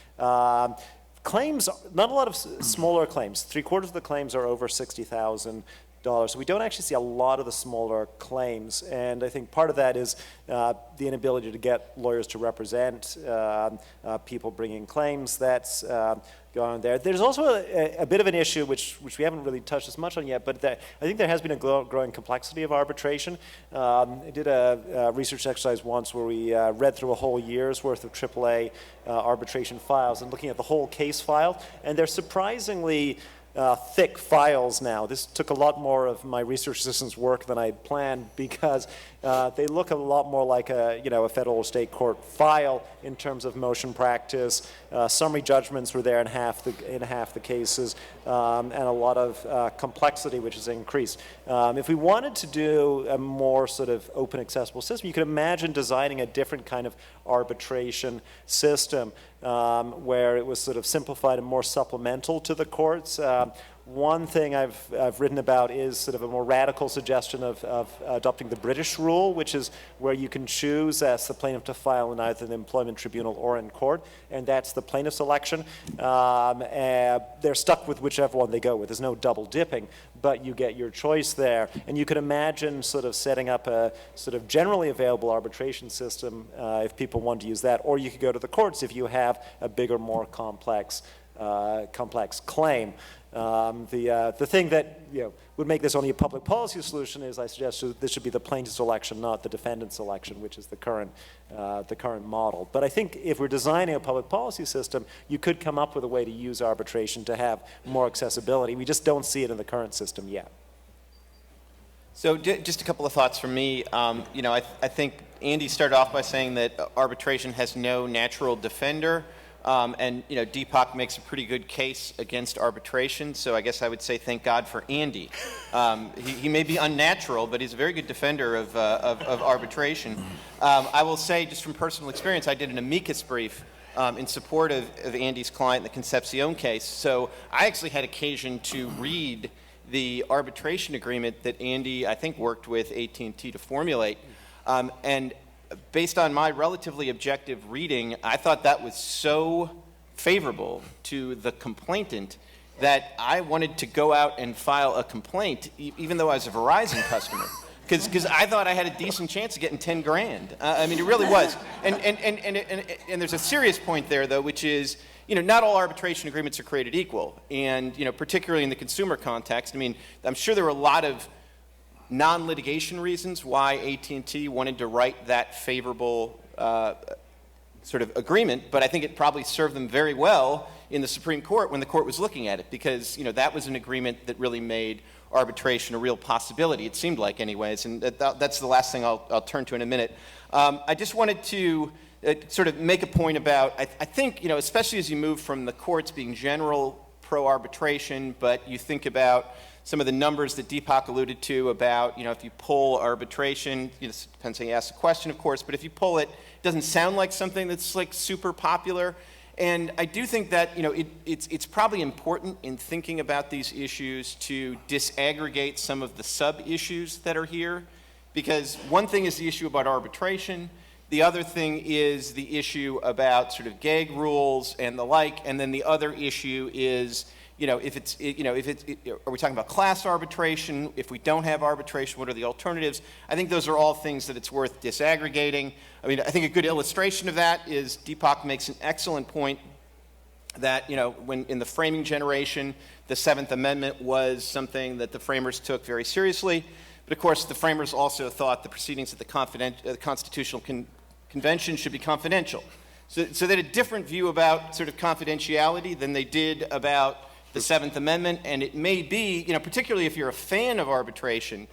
Claims, not a lot of smaller claims. 3/4 of the claims are over $60,000. So we don't actually see a lot of the smaller claims. And I think part of that is the inability to get lawyers to represent people bringing claims. That's going on there. There's also a bit of an issue, which we haven't really touched as much on yet, but I think there has been a growing complexity of arbitration. I did a research exercise once where we read through a whole year's worth of AAA arbitration files and looking at the whole case file, and they're surprisingly thick files now. This took a lot more of my research assistant's work than I had planned because they look a lot more like a federal or state court file in terms of motion practice. Summary judgments were there in half the cases, and a lot of complexity, which has increased. If we wanted to do a more sort of open, accessible system, you could imagine designing a different kind of arbitration system where it was sort of simplified and more supplemental to the courts. One thing I've written about is sort of a more radical suggestion of adopting the British rule, which is where you can choose as the plaintiff to file in either the employment tribunal or in court, and that's the plaintiff's election. They're stuck with whichever one they go with. There's no double dipping, but you get your choice there. And you could imagine sort of setting up a sort of generally available arbitration system if people want to use that, or you could go to the courts if you have a bigger, more complex claim. The thing that would make this only a public policy solution is I suggest this should be the plaintiff's election, not the defendant's election, which is the current model. But I think if we're designing a public policy system, you could come up with a way to use arbitration to have more accessibility. We just don't see it in the current system yet. So just a couple of thoughts from me. I think Andy started off by saying that arbitration has no natural defender. And Deepak makes a pretty good case against arbitration, so I guess I would say thank God for Andy. He may be unnatural, but he's a very good defender of arbitration. I will say, just from personal experience, I did an amicus brief in support of Andy's client in the Concepcion case, so I actually had occasion to read the arbitration agreement that Andy, I think, worked with AT&T to formulate, and based on my relatively objective reading, I thought that was so favorable to the complainant that I wanted to go out and file a complaint, even though I was a Verizon customer, because I thought I had a decent chance of getting 10 grand. I mean, it really was. And there's a serious point there, though, which is, not all arbitration agreements are created equal. And, particularly in the consumer context, I mean, I'm sure there were a lot of non-litigation reasons why AT&T wanted to write that favorable sort of agreement, but I think it probably served them very well in the Supreme Court when the court was looking at it, because that was an agreement that really made arbitration a real possibility, it seemed like anyways, and that's the last thing I'll turn to in a minute. I just wanted to sort of make a point about, I think, especially as you move from the courts being general pro-arbitration, but you think about some of the numbers that Deepak alluded to about, if you pull arbitration, it depends how you ask the question, of course, but if you pull it, it doesn't sound like something that's like super popular. And I do think that, it's probably important in thinking about these issues to disaggregate some of the sub-issues that are here, because one thing is the issue about arbitration, the other thing is the issue about sort of gag rules and the like, and then the other issue is, are we talking about class arbitration? If we don't have arbitration, what are the alternatives? I think those are all things that it's worth disaggregating. I mean, I think a good illustration of that is Deepak makes an excellent point that, when in the framing generation, the Seventh Amendment was something that the framers took very seriously. But of course, the framers also thought the proceedings at the Constitutional Convention should be confidential. So they had a different view about sort of confidentiality than they did about the Seventh Amendment, and it may be, particularly if you're a fan of arbitration,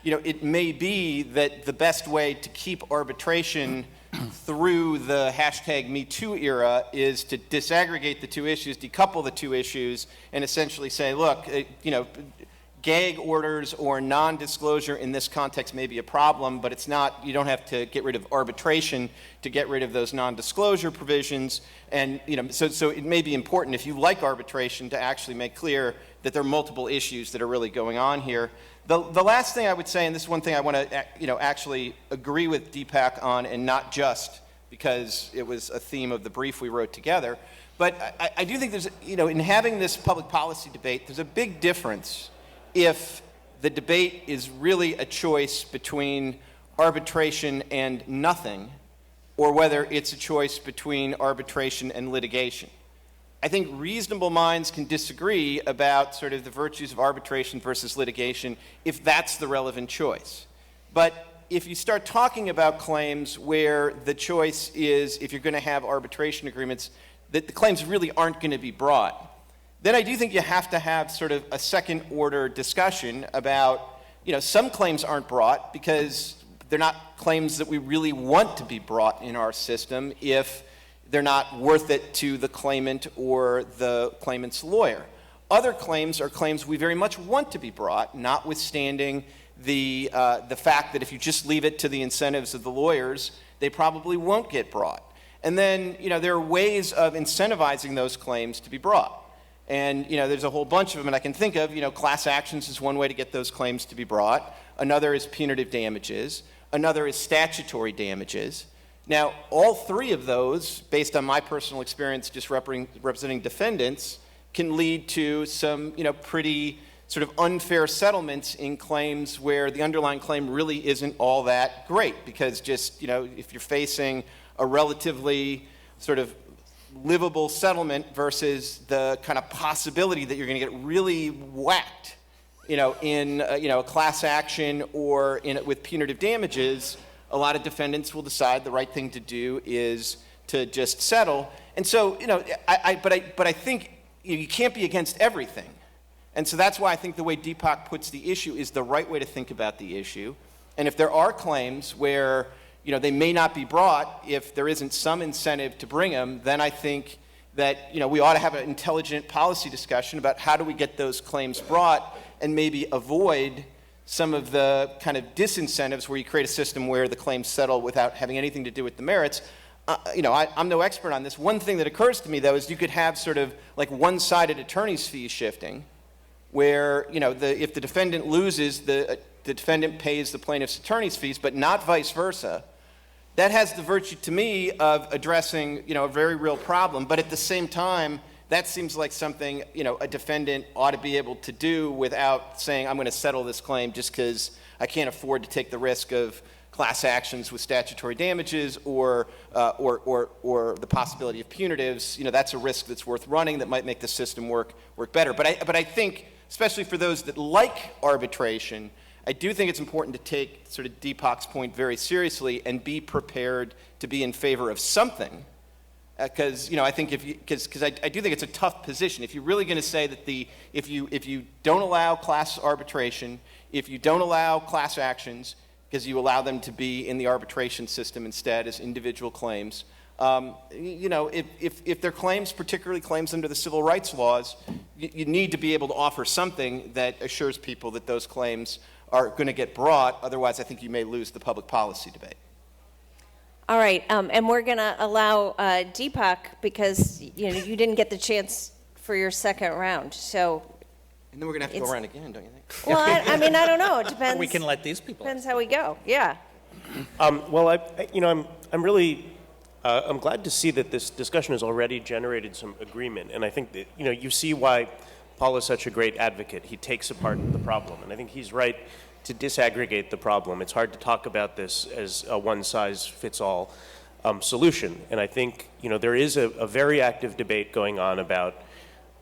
it may be that the best way to keep arbitration through the #MeToo era is to disaggregate the two issues, decouple the two issues, and essentially say, look, gag orders or non-disclosure in this context may be a problem, but it's not, you don't have to get rid of arbitration to get rid of those non-disclosure provisions. And so it may be important, if you like arbitration, to actually make clear that there are multiple issues that are really going on here. The last thing I would say, and this is one thing I want to actually agree with Deepak on, and not just because it was a theme of the brief we wrote together, but I do think there's, in having this public policy debate, there's a big difference if the debate is really a choice between arbitration and nothing, or whether it's a choice between arbitration and litigation. I think reasonable minds can disagree about sort of the virtues of arbitration versus litigation if that's the relevant choice. But if you start talking about claims where the choice is, if you're going to have arbitration agreements, that the claims really aren't going to be brought, then I do think you have to have sort of a second order discussion about, some claims aren't brought because they're not claims that we really want to be brought in our system if they're not worth it to the claimant or the claimant's lawyer. Other claims are claims we very much want to be brought, notwithstanding the fact that if you just leave it to the incentives of the lawyers, they probably won't get brought. And then, there are ways of incentivizing those claims to be brought. And, there's a whole bunch of them, and I can think of, class actions is one way to get those claims to be brought. Another is punitive damages. Another is statutory damages. Now, all three of those, based on my personal experience just representing defendants, can lead to some, pretty sort of unfair settlements in claims where the underlying claim really isn't all that great, because just, if you're facing a relatively sort of livable settlement versus the kind of possibility that you're going to get really whacked, in a class action or with punitive damages, a lot of defendants will decide the right thing to do is to just settle. And so, but I think you can't be against everything. And so that's why I think the way Deepak puts the issue is the right way to think about the issue. And if there are claims where they may not be brought if there isn't some incentive to bring them, then I think that we ought to have an intelligent policy discussion about how do we get those claims brought and maybe avoid some of the kind of disincentives where you create a system where the claims settle without having anything to do with the merits. I'm no expert on this. One thing that occurs to me, though, is you could have sort of like one-sided attorney's fee shifting, where if the defendant loses, the defendant pays the plaintiff's attorney's fees, but not vice versa. That has the virtue to me of addressing, a very real problem. But at the same time, that seems like something, a defendant ought to be able to do without saying, I'm going to settle this claim just because I can't afford to take the risk of class actions with statutory damages or the possibility of punitives. That's a risk that's worth running that might make the system work better. But I think, especially for those that like arbitration, I do think it's important to take sort of Deepak's point very seriously and be prepared to be in favor of something. Because I think because I do think it's a tough position. If you're really going to say that if you don't allow class arbitration, if you don't allow class actions, because you allow them to be in the arbitration system instead as individual claims, if they're claims, particularly claims under the civil rights laws, you need to be able to offer something that assures people that those claims are going to get brought. Otherwise, I think you may lose the public policy debate. All right, and we're going to allow Deepak, because you didn't get the chance for your second round. So, and then we're going to have to go around again, don't you think? Well, I mean, I don't know. It depends. We can let these people. Depends how we go. Yeah. Well, I'm really I'm glad to see that this discussion has already generated some agreement, and I think that you see why Paul is such a great advocate. He takes apart the problem, and I think he's right to disaggregate the problem. It's hard to talk about this as a one-size-fits-all solution, and I think there is a very active debate going on about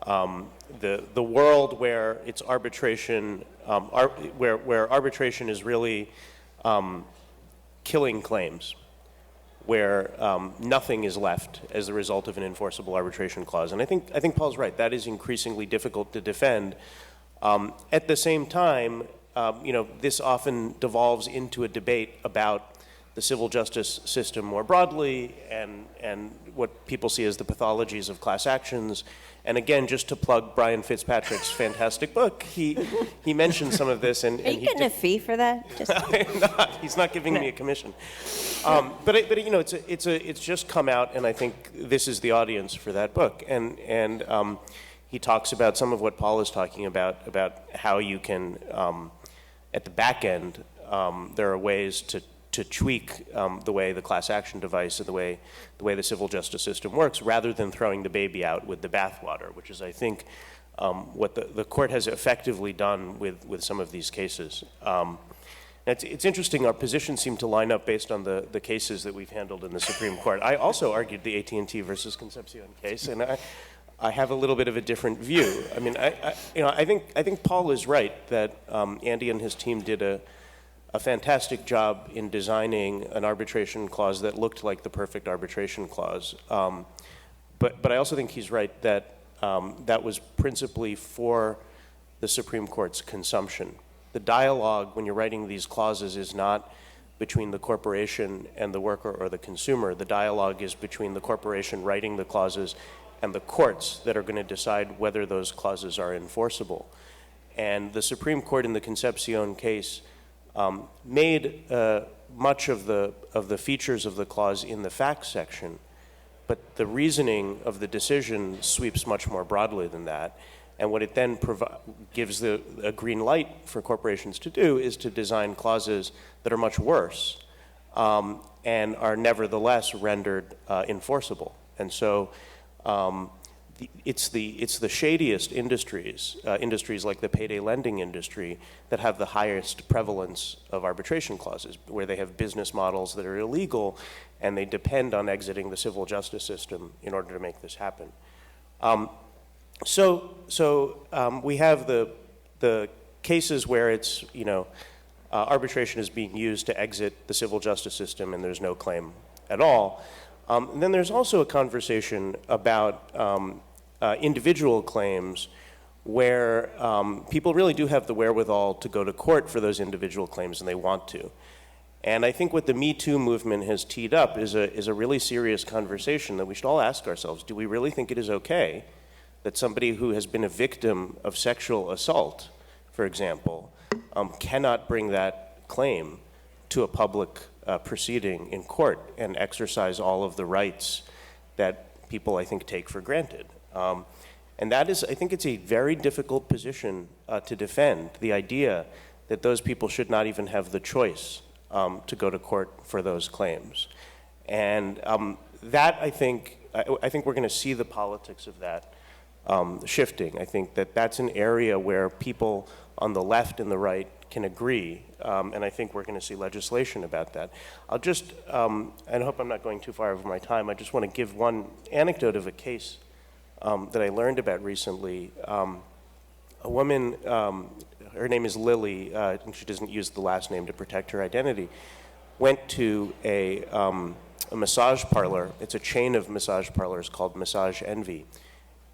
the world where it's arbitration, where arbitration is really killing claims, where nothing is left as a result of an enforceable arbitration clause. And I think Paul's right. That is increasingly difficult to defend. At the same time, this often devolves into a debate about the civil justice system more broadly and what people see as the pathologies of class actions. And again, just to plug Brian Fitzpatrick's fantastic book, he mentioned some of this. And Are you getting a fee for that? I'm not. He's not giving me a commission. But it's just come out, and I think this is the audience for that book. And he talks about some of what Paul is talking about how you can, at the back end, there are ways to tweak the way the class action device and the way the civil justice system works, rather than throwing the baby out with the bathwater, which is, I think, what the court has effectively done with some of these cases. It's interesting, our positions seem to line up based on the cases that we've handled in the Supreme Court. I also argued the AT&T versus Concepcion case, and I have a little bit of a different view. I mean, I think Paul is right that Andy and his team did a fantastic job in designing an arbitration clause that looked like the perfect arbitration clause. But I also think he's right that that was principally for the Supreme Court's consumption. The dialogue, when you're writing these clauses, is not between the corporation and the worker or the consumer. The dialogue is between the corporation writing the clauses and the courts that are going to decide whether those clauses are enforceable. And the Supreme Court in the Concepcion case made much of the features of the clause in the facts section, but the reasoning of the decision sweeps much more broadly than that. And what it then gives a green light for corporations to do is to design clauses that are much worse and are nevertheless rendered enforceable. And so it's the shadiest industries, industries like the payday lending industry, that have the highest prevalence of arbitration clauses, where they have business models that are illegal and they depend on exiting the civil justice system in order to make this happen. So we have the cases where it's, arbitration is being used to exit the civil justice system and there's no claim at all. And then there's also a conversation about individual claims where people really do have the wherewithal to go to court for those individual claims and they want to. And I think what the Me Too movement has teed up is a really serious conversation that we should all ask ourselves. Do we really think it is okay that somebody who has been a victim of sexual assault, for example, cannot bring that claim to a public proceeding in court and exercise all of the rights that people, I think, take for granted? And that is, I think it's a very difficult position to defend, the idea that those people should not even have the choice to go to court for those claims. And that, I think we're going to see the politics of that shifting. I think that that's an area where people on the left and the right can agree, and I think we're going to see legislation about that. I'll just, and I hope I'm not going too far over my time, I just want to give one anecdote of a case that I learned about recently. A woman, her name is Lily, and she doesn't use the last name to protect her identity, went to a massage parlor. It's a chain of massage parlors called Massage Envy,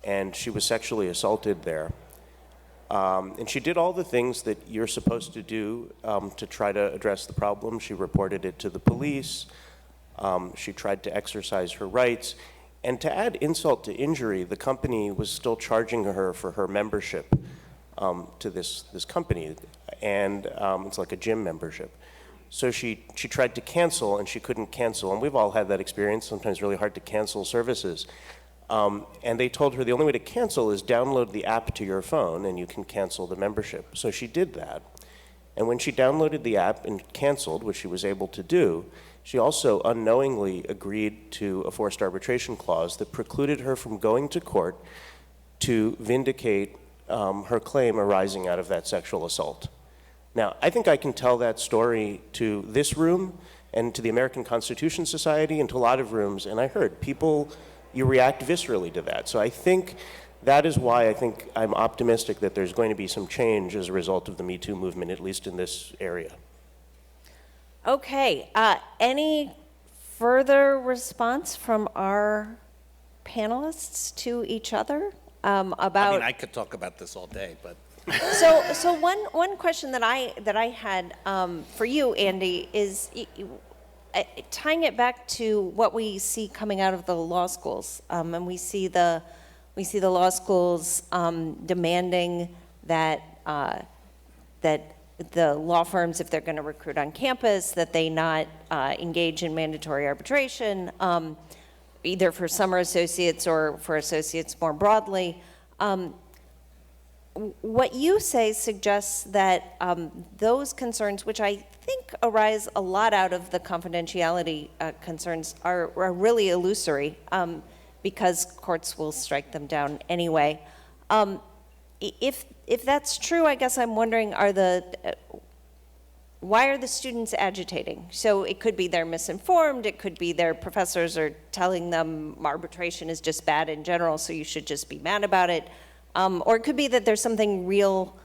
and she was sexually assaulted there. And she did all the things that you're supposed to do to try to address the problem. She reported it to the police. She tried to exercise her rights. And to add insult to injury, the company was still charging her for her membership to this company. And it's like a gym membership. So she tried to cancel, and she couldn't cancel. And we've all had that experience, sometimes really hard to cancel services. And they told her the only way to cancel is download the app to your phone and you can cancel the membership. So she did that. And when she downloaded the app and canceled, which she was able to do, she also unknowingly agreed to a forced arbitration clause that precluded her from going to court to vindicate her claim arising out of that sexual assault. Now, I think I can tell that story to this room and to the American Constitution Society and to a lot of rooms, and I heard people, you react viscerally to that. So I think that is why I think I'm optimistic that there's going to be some change as a result of the Me Too movement, at least in this area. Okay, any further response from our panelists to each other about? I mean, I could talk about this all day, but. So one question that I had for you, Andy, is tying it back to what we see coming out of the law schools, and we see the law schools demanding that that the law firms, if they're going to recruit on campus, that they not engage in mandatory arbitration, either for summer associates or for associates more broadly. What you say suggests that those concerns, which I think arise a lot out of the confidentiality concerns, are really illusory because courts will strike them down anyway. If that's true, I guess I'm wondering, why are the students agitating? So it could be they're misinformed, it could be their professors are telling them arbitration is just bad in general, so you should just be mad about it. Or it could be that there's something real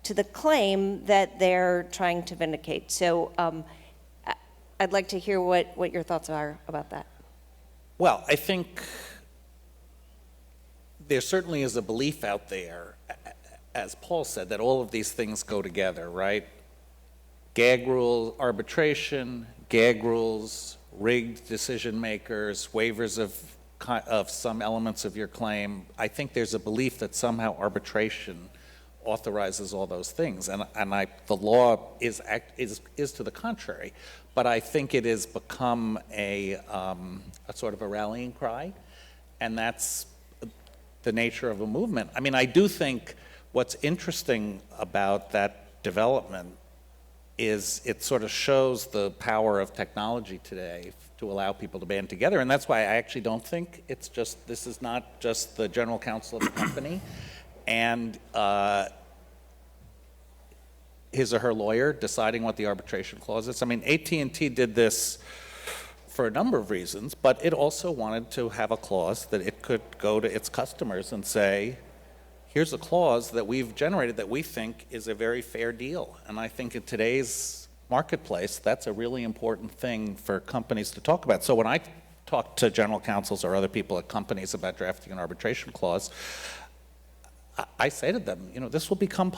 to the claim that they're trying to vindicate. So I'd like to hear what your thoughts are about that. Well, I think there certainly is a belief out there, as Paul said, that all of these things go together, right? Gag rule arbitration, gag rules, rigged decision makers, waivers of some elements of your claim. I think there's a belief that somehow arbitration authorizes all those things, and the law is to the contrary. But I think it has become a sort of a rallying cry, and that's the nature of a movement. I mean, I do think what's interesting about that development is it sort of shows the power of technology today to allow people to band together, and that's why I actually don't think this is not just the general counsel of the company and his or her lawyer deciding what the arbitration clause is. I mean, AT&T did this for a number of reasons, but it also wanted to have a clause that it could go to its customers and say, here's a clause that we've generated that we think is a very fair deal. And I think in today's marketplace, that's a really important thing for companies to talk about. So when I talk to general counsels or other people at companies about drafting an arbitration clause, I say to them, this will become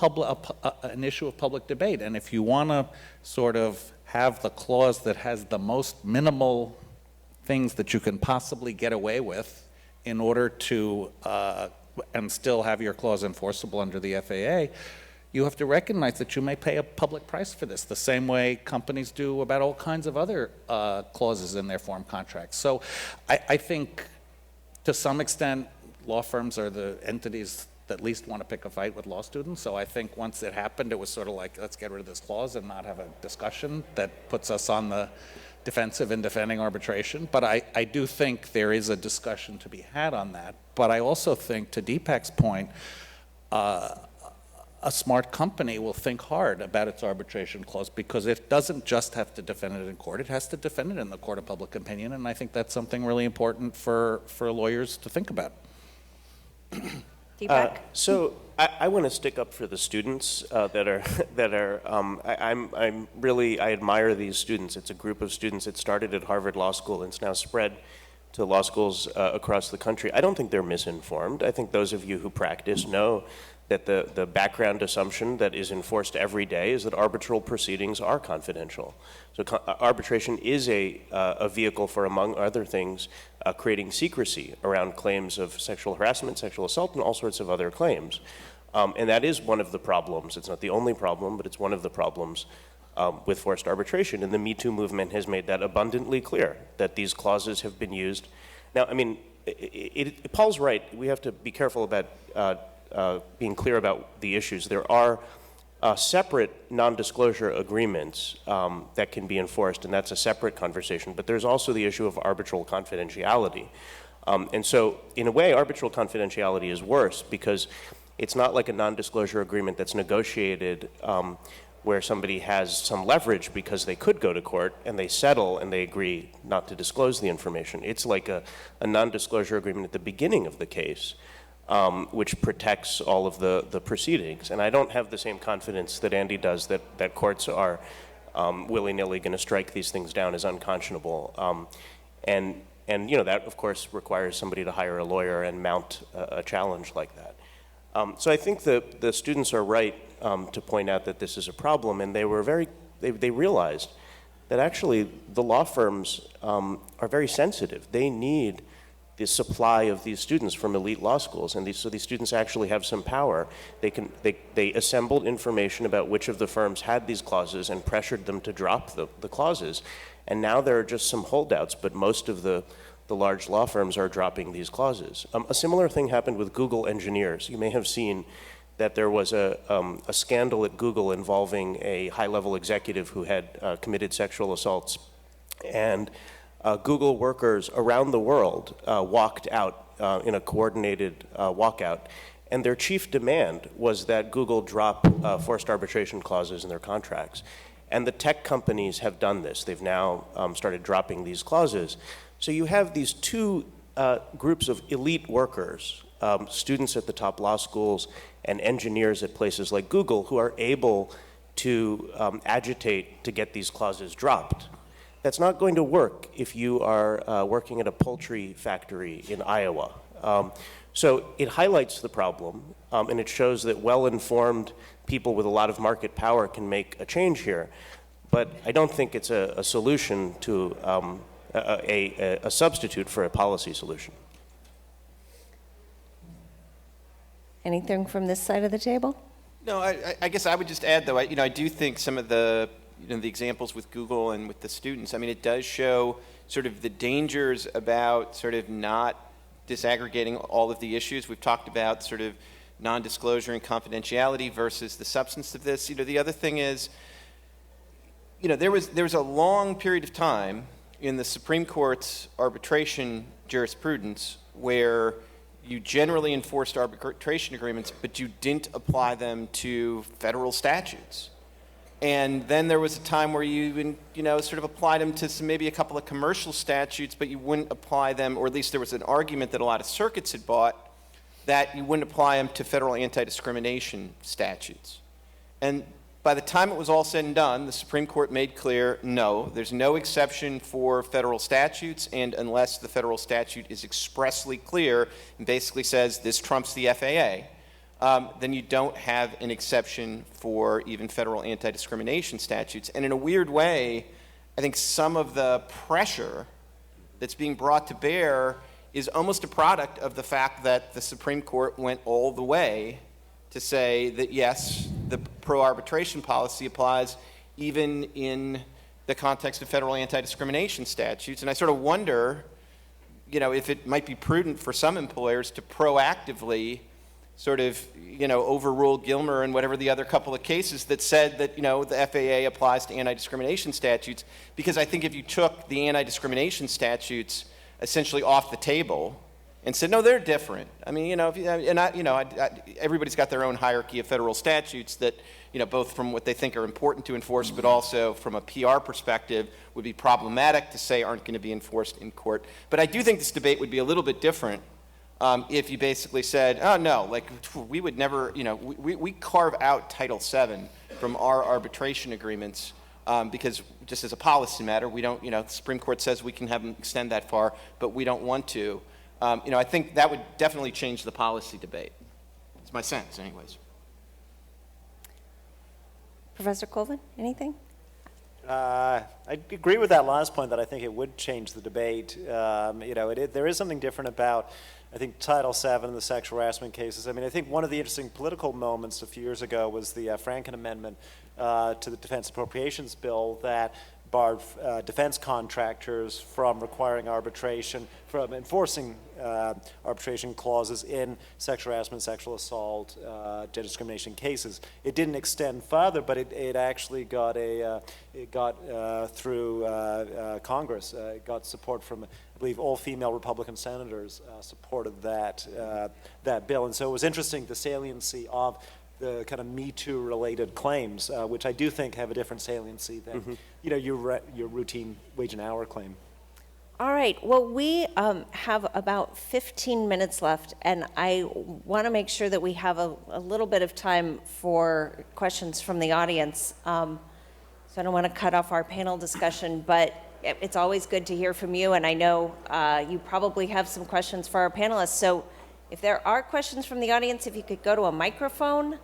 an issue of public debate. And if you want to sort of have the clause that has the most minimal things that you can possibly get away with in order to, and still have your clause enforceable under the FAA, you have to recognize that you may pay a public price for this, the same way companies do about all kinds of other clauses in their form contracts. So I think to some extent, law firms are the entities that least want to pick a fight with law students. So I think once it happened, it was sort of like, let's get rid of this clause and not have a discussion that puts us on the defensive in defending arbitration. But I do think there is a discussion to be had on that. But I also think, to Deepak's point, a smart company will think hard about its arbitration clause, because it doesn't just have to defend it in court, it has to defend it in the court of public opinion, and I think that's something really important for lawyers to think about. Deepak? So I want to stick up for the students I admire these students. It's a group of students. It started at Harvard Law School and it's now spread to law schools across the country. I don't think they're misinformed. I think those of you who practice know that the background assumption that is enforced every day is that arbitral proceedings are confidential. So arbitration is a vehicle for, among other things, creating secrecy around claims of sexual harassment, sexual assault, and all sorts of other claims. And that is one of the problems. It's not the only problem, but it's one of the problems with forced arbitration. And the Me Too movement has made that abundantly clear, that these clauses have been used. Now, I mean, Paul's right. We have to be careful about being clear about the issues. There are separate non-disclosure agreements that can be enforced, and that's a separate conversation. But there's also the issue of arbitral confidentiality. And so, in a way, arbitral confidentiality is worse, because it's not like a non-disclosure agreement that's negotiated where somebody has some leverage because they could go to court and they settle and they agree not to disclose the information. It's like a non-disclosure agreement at the beginning of the case, which protects all of the proceedings. And I don't have the same confidence that Andy does that courts are willy-nilly going to strike these things down as unconscionable. And that, of course, requires somebody to hire a lawyer and mount a challenge like that. So I think the students are right to point out that this is a problem, and they realized that actually the law firms are very sensitive. They need the supply of these students from elite law schools, and so these students actually have some power. They assembled information about which of the firms had these clauses and pressured them to drop the clauses, and now there are just some holdouts, but most of the large law firms are dropping these clauses. A similar thing happened with Google engineers. You may have seen that there was a scandal at Google involving a high-level executive who had committed sexual assaults, and Google workers around the world walked out in a coordinated walkout, and their chief demand was that Google drop forced arbitration clauses in their contracts. And the tech companies have done this. They've now started dropping these clauses. So you have these two groups of elite workers, students at the top law schools and engineers at places like Google, who are able to agitate to get these clauses dropped. That's not going to work if you are working at a poultry factory in Iowa. So it highlights the problem, and it shows that well-informed people with a lot of market power can make a change here. But I don't think it's a solution to a substitute for a policy solution. Anything from this side of the table? No, I guess I would just add, though, I do think some of the, the examples with Google and with the students, I mean, it does show sort of the dangers about sort of not disaggregating all of the issues. We've talked about sort of non-disclosure and confidentiality versus the substance of this. The other thing is, there was a long period of time in the Supreme Court's arbitration jurisprudence where you generally enforced arbitration agreements, but you didn't apply them to federal statutes. And then there was a time where you sort of applied them to maybe a couple of commercial statutes, but you wouldn't apply them, or at least there was an argument that a lot of circuits had bought, that you wouldn't apply them to federal anti-discrimination statutes. And by the time it was all said and done, the Supreme Court made clear, no, there's no exception for federal statutes, and unless the federal statute is expressly clear and basically says this trumps the FAA, then you don't have an exception for even federal anti-discrimination statutes. And in a weird way, I think some of the pressure that's being brought to bear is almost a product of the fact that the Supreme Court went all the way to say that, yes, the pro-arbitration policy applies even in the context of federal anti-discrimination statutes. And I sort of wonder, if it might be prudent for some employers to proactively sort of, overrule Gilmer and whatever the other couple of cases that said that, the FAA applies to anti-discrimination statutes. Because I think if you took the anti-discrimination statutes essentially off the table and said, no, they're different. I mean, everybody's got their own hierarchy of federal statutes that, both from what they think are important to enforce, but also from a PR perspective would be problematic to say aren't going to be enforced in court. But I do think this debate would be a little bit different if you basically said, oh, no, like we would never, we carve out Title VII from our arbitration agreements because just as a policy matter, we don't, the Supreme Court says we can have them extend that far, but we don't want to. I think that would definitely change the policy debate. It's my sense, anyways. Professor Colvin, anything? I agree with that last point that I think it would change the debate. There is something different about, I think, Title VII and the sexual harassment cases. I mean, I think one of the interesting political moments a few years ago was the Franken Amendment to the Defense Appropriations Bill that barred defense contractors from requiring arbitration, from enforcing arbitration clauses in sexual harassment, sexual assault, gender discrimination cases. It didn't extend further, but it actually got through Congress. It got support from, I believe, all female Republican senators supported that bill. And so it was interesting, the saliency of the kind of Me Too related claims, which I do think have a different saliency than your routine wage and hour claim. All right, well, we have about 15 minutes left, and I want to make sure that we have a little bit of time for questions from the audience. So I don't want to cut off our panel discussion, but it's always good to hear from you, and I know you probably have some questions for our panelists. So if there are questions from the audience, if you could go to a microphone,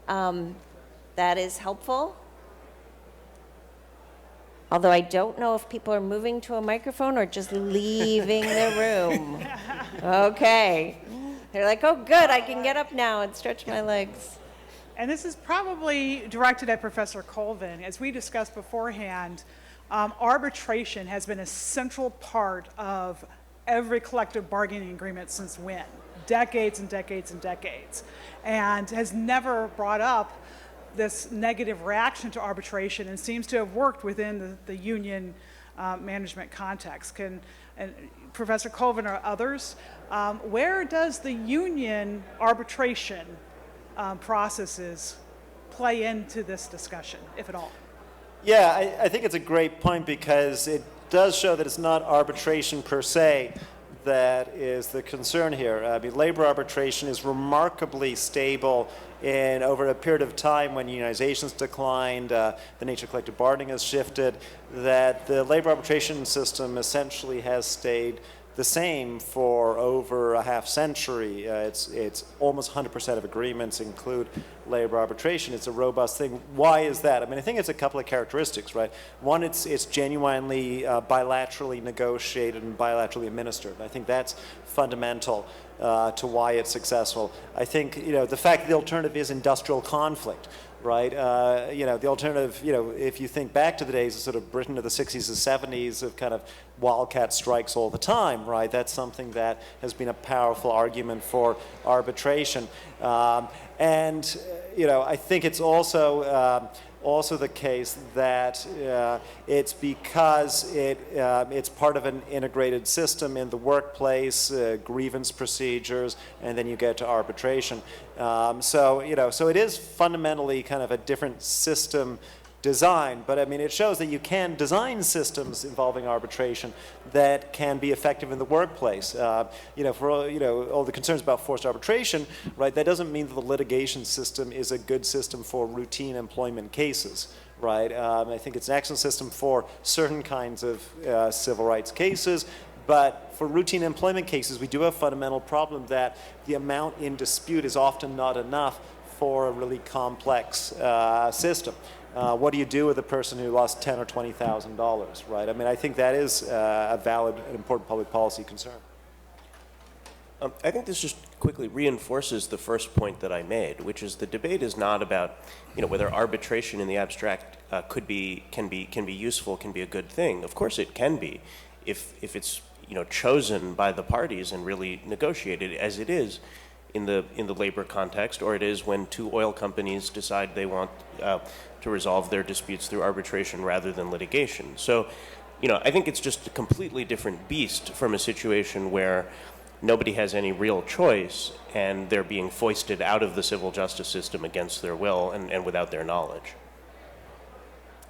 that is helpful. Although I don't know if people are moving to a microphone or just leaving the room. Okay. They're like, oh, good, I can get up now and stretch my legs. And this is probably directed at Professor Colvin. As we discussed beforehand, arbitration has been a central part of every collective bargaining agreement since when? Decades and decades and decades. And has never brought up this negative reaction to arbitration and seems to have worked within the union management context. And Professor Colvin or others, where does the union arbitration processes play into this discussion, if at all? Yeah, I think it's a great point because it does show that it's not arbitration per se that is the concern here. I mean, labor arbitration is remarkably stable in over a period of time when unionization's declined, the nature of collective bargaining has shifted, that the labor arbitration system essentially has stayed the same for over a half century. It's almost 100% of agreements include labor arbitration. It's a robust thing. Why is that? I mean, I think it's a couple of characteristics, right? One, it's genuinely bilaterally negotiated and bilaterally administered. I think that's fundamental to why it's successful. I think, the fact that the alternative is industrial conflict, right? The alternative, if you think back to the days of sort of Britain of the 60s and 70s of kind of wildcat strikes all the time, right? That's something that has been a powerful argument for arbitration. I think it's also the case that it's because it's part of an integrated system in the workplace, grievance procedures, and then you get to arbitration. So it is fundamentally kind of a different system design, but I mean, it shows that you can design systems involving arbitration that can be effective in the workplace. For all the concerns about forced arbitration, right? That doesn't mean that the litigation system is a good system for routine employment cases, right? I think it's an excellent system for certain kinds of civil rights cases. But for routine employment cases, we do have a fundamental problem that the amount in dispute is often not enough for a really complex system. What do you do with a person who lost $10,000 or $20,000, right? I mean, I think that is a valid and important public policy concern. I think this just quickly reinforces the first point that I made, which is the debate is not about, whether arbitration in the abstract can be useful, can be a good thing. Of course, it can be, if it's chosen by the parties and really negotiated, as it is in the labor context, or it is when two oil companies decide they want to resolve their disputes through arbitration rather than litigation. So, I think it's just a completely different beast from a situation where nobody has any real choice and they're being foisted out of the civil justice system against their will and without their knowledge.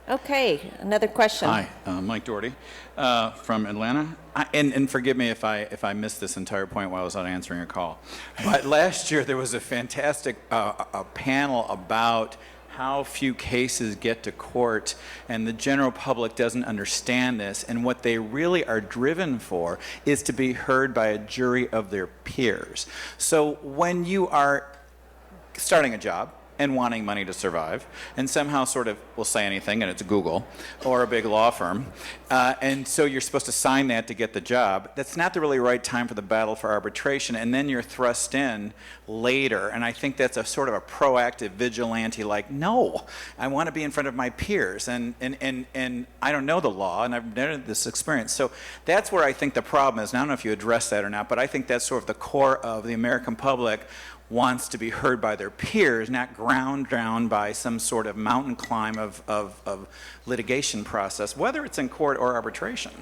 Okay, another question. Hi, Mike Doherty from Atlanta. And forgive me if I missed this entire point while I was out answering a call. But last year there was a fantastic a panel about how few cases get to court, and the general public doesn't understand this, and what they really are driven for is to be heard by a jury of their peers. So when you are starting a job and wanting money to survive, and somehow sort of will say anything, and it's Google, or a big law firm, and so you're supposed to sign that to get the job, that's not the really right time for the battle for arbitration, and then you're thrust in later, and I think that's a sort of a proactive vigilante, like, no, I want to be in front of my peers, and I don't know the law, and I've never had this experience, so that's where I think the problem is, and I don't know if you address that or not, but I think that's sort of the core of the American public wants to be heard by their peers, not ground down by some sort of mountain climb of litigation process, whether it's in court or arbitration.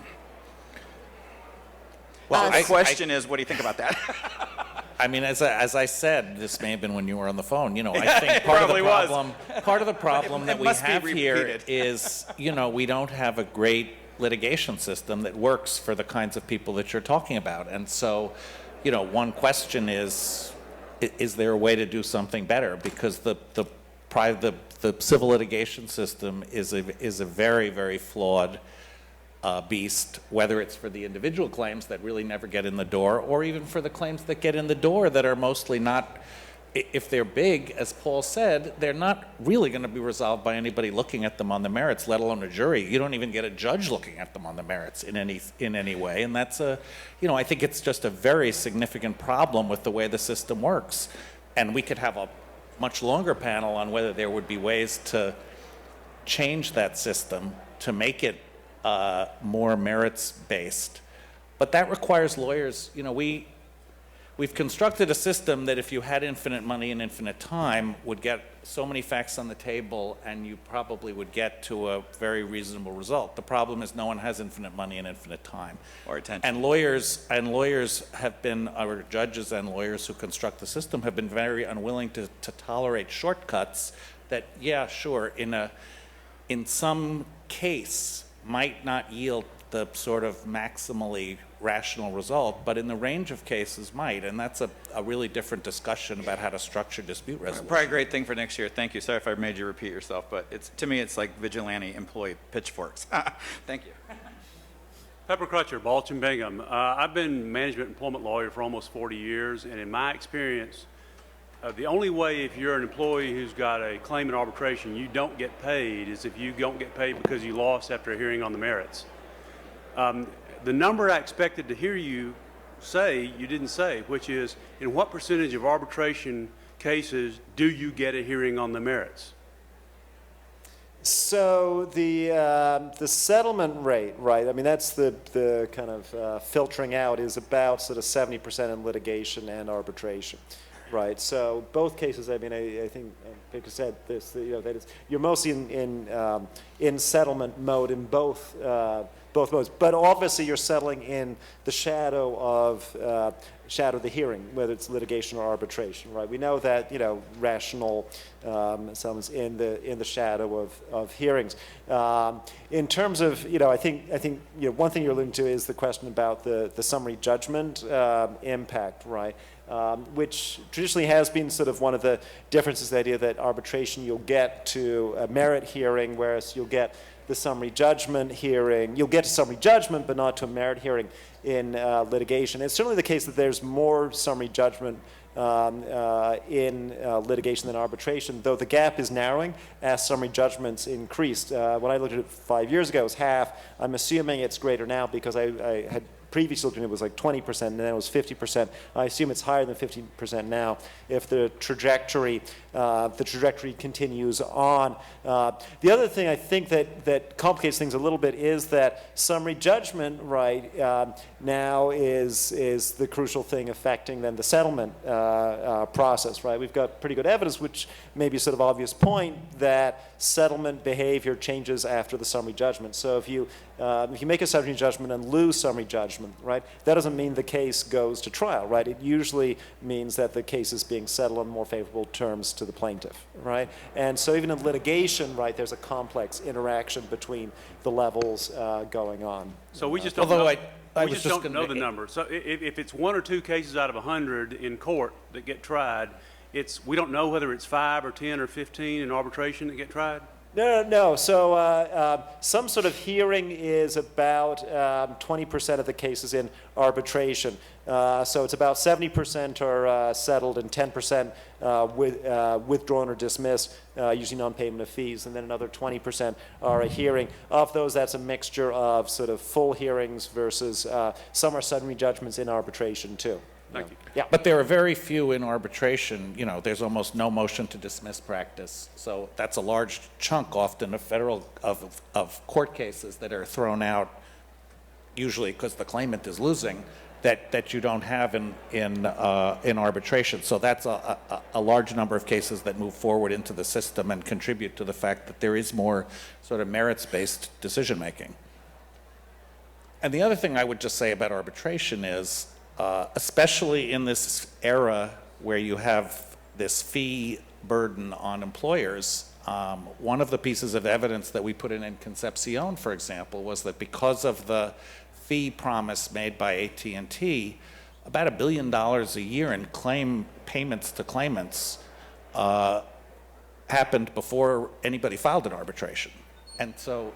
Well, the question is, what do you think about that? I mean, as I said, this may have been when you were on the phone. I think part of the problem that we have here is, we don't have a great litigation system that works for the kinds of people that you're talking about. And so, one question is there a way to do something better? Because the civil litigation system is a very, very flawed beast, whether it's for the individual claims that really never get in the door, or even for the claims that get in the door that are mostly not, if they're big, as Paul said, they're not really going to be resolved by anybody looking at them on the merits, let alone a jury. You don't even get a judge looking at them on the merits in any way, and that's I think it's just a very significant problem with the way the system works. And we could have a much longer panel on whether there would be ways to change that system to make it more merits-based. But that requires lawyers. We've constructed a system that if you had infinite money and infinite time would get so many facts on the table, and you probably would get to a very reasonable result. The problem is no one has infinite money and infinite time. Or attention. And lawyers have been, or judges and lawyers who construct the system have been very unwilling to tolerate shortcuts that, yeah, sure, in some case might not yield the sort of maximally rational result, but in the range of cases might, and that's a really different discussion about how to structure dispute resolution. Probably a great thing for next year. Thank you. Sorry if I made you repeat yourself, but to me it's like vigilante employee pitchforks. Thank you. Pepper Crutcher, Balch and Bingham. I've been management employment lawyer for almost 40 years, and in my experience, the only way if you're an employee who's got a claim in arbitration you don't get paid is if you don't get paid because you lost after a hearing on the merits. The number I expected to hear you say, you didn't say, which is, in what percentage of arbitration cases do you get a hearing on the merits? So the settlement rate, right? I mean, that's the kind of filtering out is about sort of 70% in litigation and arbitration, right? So both cases. I mean, I think Baker said this. That is, you're mostly in settlement mode in both modes. But obviously, you're settling in the shadow of the hearing, whether it's litigation or arbitration, right? We know that rational settlements in the shadow of hearings. In terms of I think one thing you're alluding to is the question about the summary judgment impact, right? Which traditionally has been sort of one of the differences, the idea that arbitration you'll get to a merit hearing, whereas you'll get the summary judgment hearing. You'll get to summary judgment, but not to a merit hearing in litigation. It's certainly the case that there's more summary judgment in litigation than arbitration, though the gap is narrowing as summary judgments increased. When I looked at it 5 years ago, it was half. I'm assuming it's greater now because I had previously looked at it was like 20%, and then it was 50%. I assume it's higher than 50% now if the trajectory continues on. The other thing I think that complicates things a little bit is that summary judgment, right, now is the crucial thing affecting then the settlement process, right? We've got pretty good evidence, which may be a sort of obvious point, that settlement behavior changes after the summary judgment. So if you make a summary judgment and lose summary judgment, right, that doesn't mean the case goes to trial, right? It usually means that the case is being settled on more favorable terms to the plaintiff, right? And so even in litigation, right, there's a complex interaction between the levels going on. So we just don't know. We just don't know the number. So if it's 1 or 2 cases out of 100 in court that get tried, we don't know whether it's 5 or 10 or 15 in arbitration that get tried? No. So some sort of hearing is about 20% of the cases in arbitration. So it's about 70% are settled and 10% withdrawn or dismissed, usually non-payment of fees, and then another 20% are a hearing. Of those, that's a mixture of sort of full hearings versus some are summary judgments in arbitration too. Thank you. Yeah. But there are very few in arbitration. There's almost no motion to dismiss practice. So that's a large chunk often of court cases that are thrown out, usually because the claimant is losing, that you don't have in arbitration. So that's a large number of cases that move forward into the system and contribute to the fact that there is more sort of merits-based decision-making. And the other thing I would just say about arbitration is, especially in this era where you have this fee burden on employers, one of the pieces of evidence that we put in Concepcion, for example, was that because of the fee promise made by AT&T, about $1 billion a year in claim payments to claimants happened before anybody filed an arbitration. And so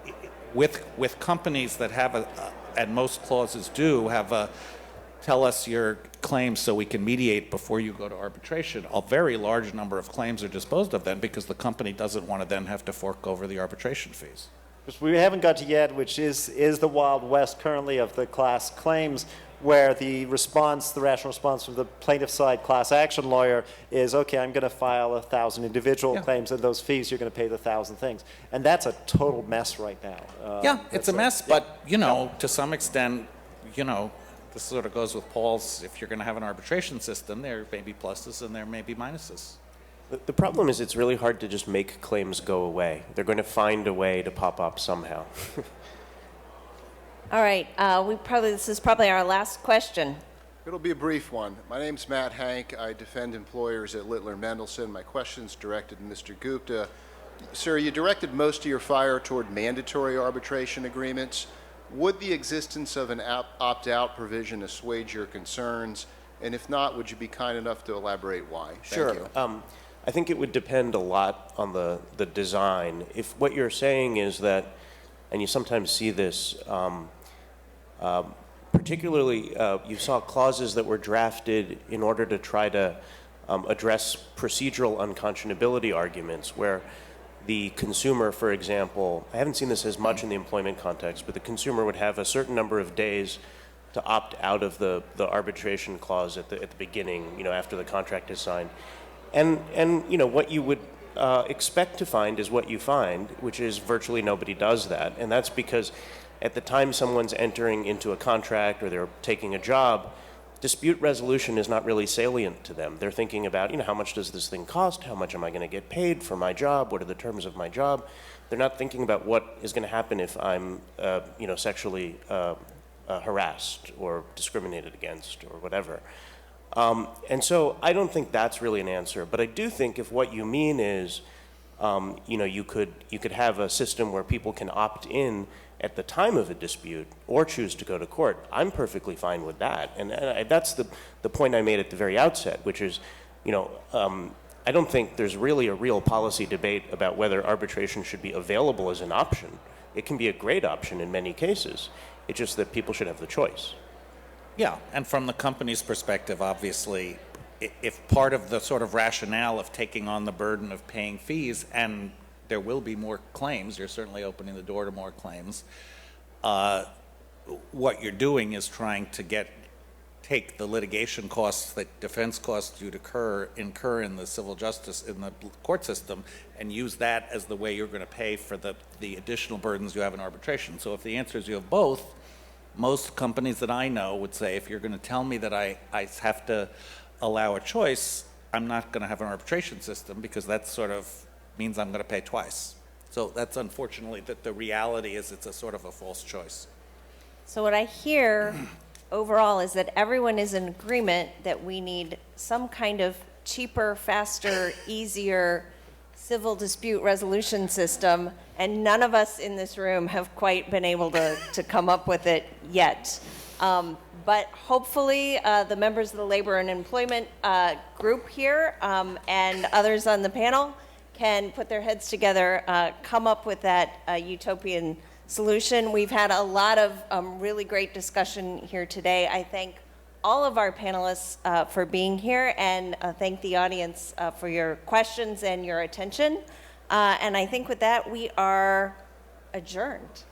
with companies that have and most clauses do have a tell us your claims so we can mediate before you go to arbitration, a very large number of claims are disposed of then because the company doesn't want to then have to fork over the arbitration fees. Which we haven't got to yet, which is the Wild West currently of the class claims, where the rational response from the plaintiff side class action lawyer is, okay, I'm going to file 1,000 individual claims, and those fees, you're going to pay the 1,000 things. And that's a total mess right now. It's a mess, but, to some extent, this sort of goes with Paul's, if you're going to have an arbitration system, there may be pluses and there may be minuses. The problem is it's really hard to just make claims go away. They're going to find a way to pop up somehow. All right, this is probably our last question. It'll be a brief one. My name's Matt Hank. I defend employers at Littler Mendelsohn. My question's directed to Mr. Gupta. Sir, you directed most of your fire toward mandatory arbitration agreements. Would the existence of an opt-out provision assuage your concerns? And if not, would you be kind enough to elaborate why? Sure. Thank you. I think it would depend a lot on the design. If what you're saying is that, and you sometimes see this, Particularly, you saw clauses that were drafted in order to try to address procedural unconscionability arguments, where the consumer, for example, I haven't seen this as much in the employment context, but the consumer would have a certain number of days to opt out of the arbitration clause at the beginning, after the contract is signed. And what you would expect to find is what you find, which is virtually nobody does that. And that's because at the time someone's entering into a contract or they're taking a job, dispute resolution is not really salient to them. They're thinking about, how much does this thing cost? How much am I going to get paid for my job? What are the terms of my job? They're not thinking about what is going to happen if I'm, sexually harassed or discriminated against or whatever. And so I don't think that's really an answer. But I do think if what you mean is, you could have a system where people can opt in at the time of a dispute or choose to go to court, I'm perfectly fine with that. And that's the point I made at the very outset, which is, I don't think there's really a real policy debate about whether arbitration should be available as an option. It can be a great option in many cases. It's just that people should have the choice. Yeah, and from the company's perspective, obviously, if part of the sort of rationale of taking on the burden of paying fees, and there will be more claims, you're certainly opening the door to more claims, what you're doing is trying to take the litigation costs, the defense costs you'd incur in the civil justice, in the court system, and use that as the way you're going to pay for the additional burdens you have in arbitration. So if the answer is you have both, most companies that I know would say, if you're going to tell me that I have to allow a choice, I'm not going to have an arbitration system, because that sort of means I'm going to pay twice. So that's unfortunately that the reality is it's a sort of a false choice. So what I hear overall is that everyone is in agreement that we need some kind of cheaper, faster, easier civil dispute resolution system, and none of us in this room have quite been able to come up with it yet. But hopefully the members of the Labor and Employment group here and others on the panel can put their heads together, come up with that utopian solution. We've had a lot of really great discussion here today. I thank all of our panelists for being here, and thank the audience for your questions and your attention. And I think with that, we are adjourned.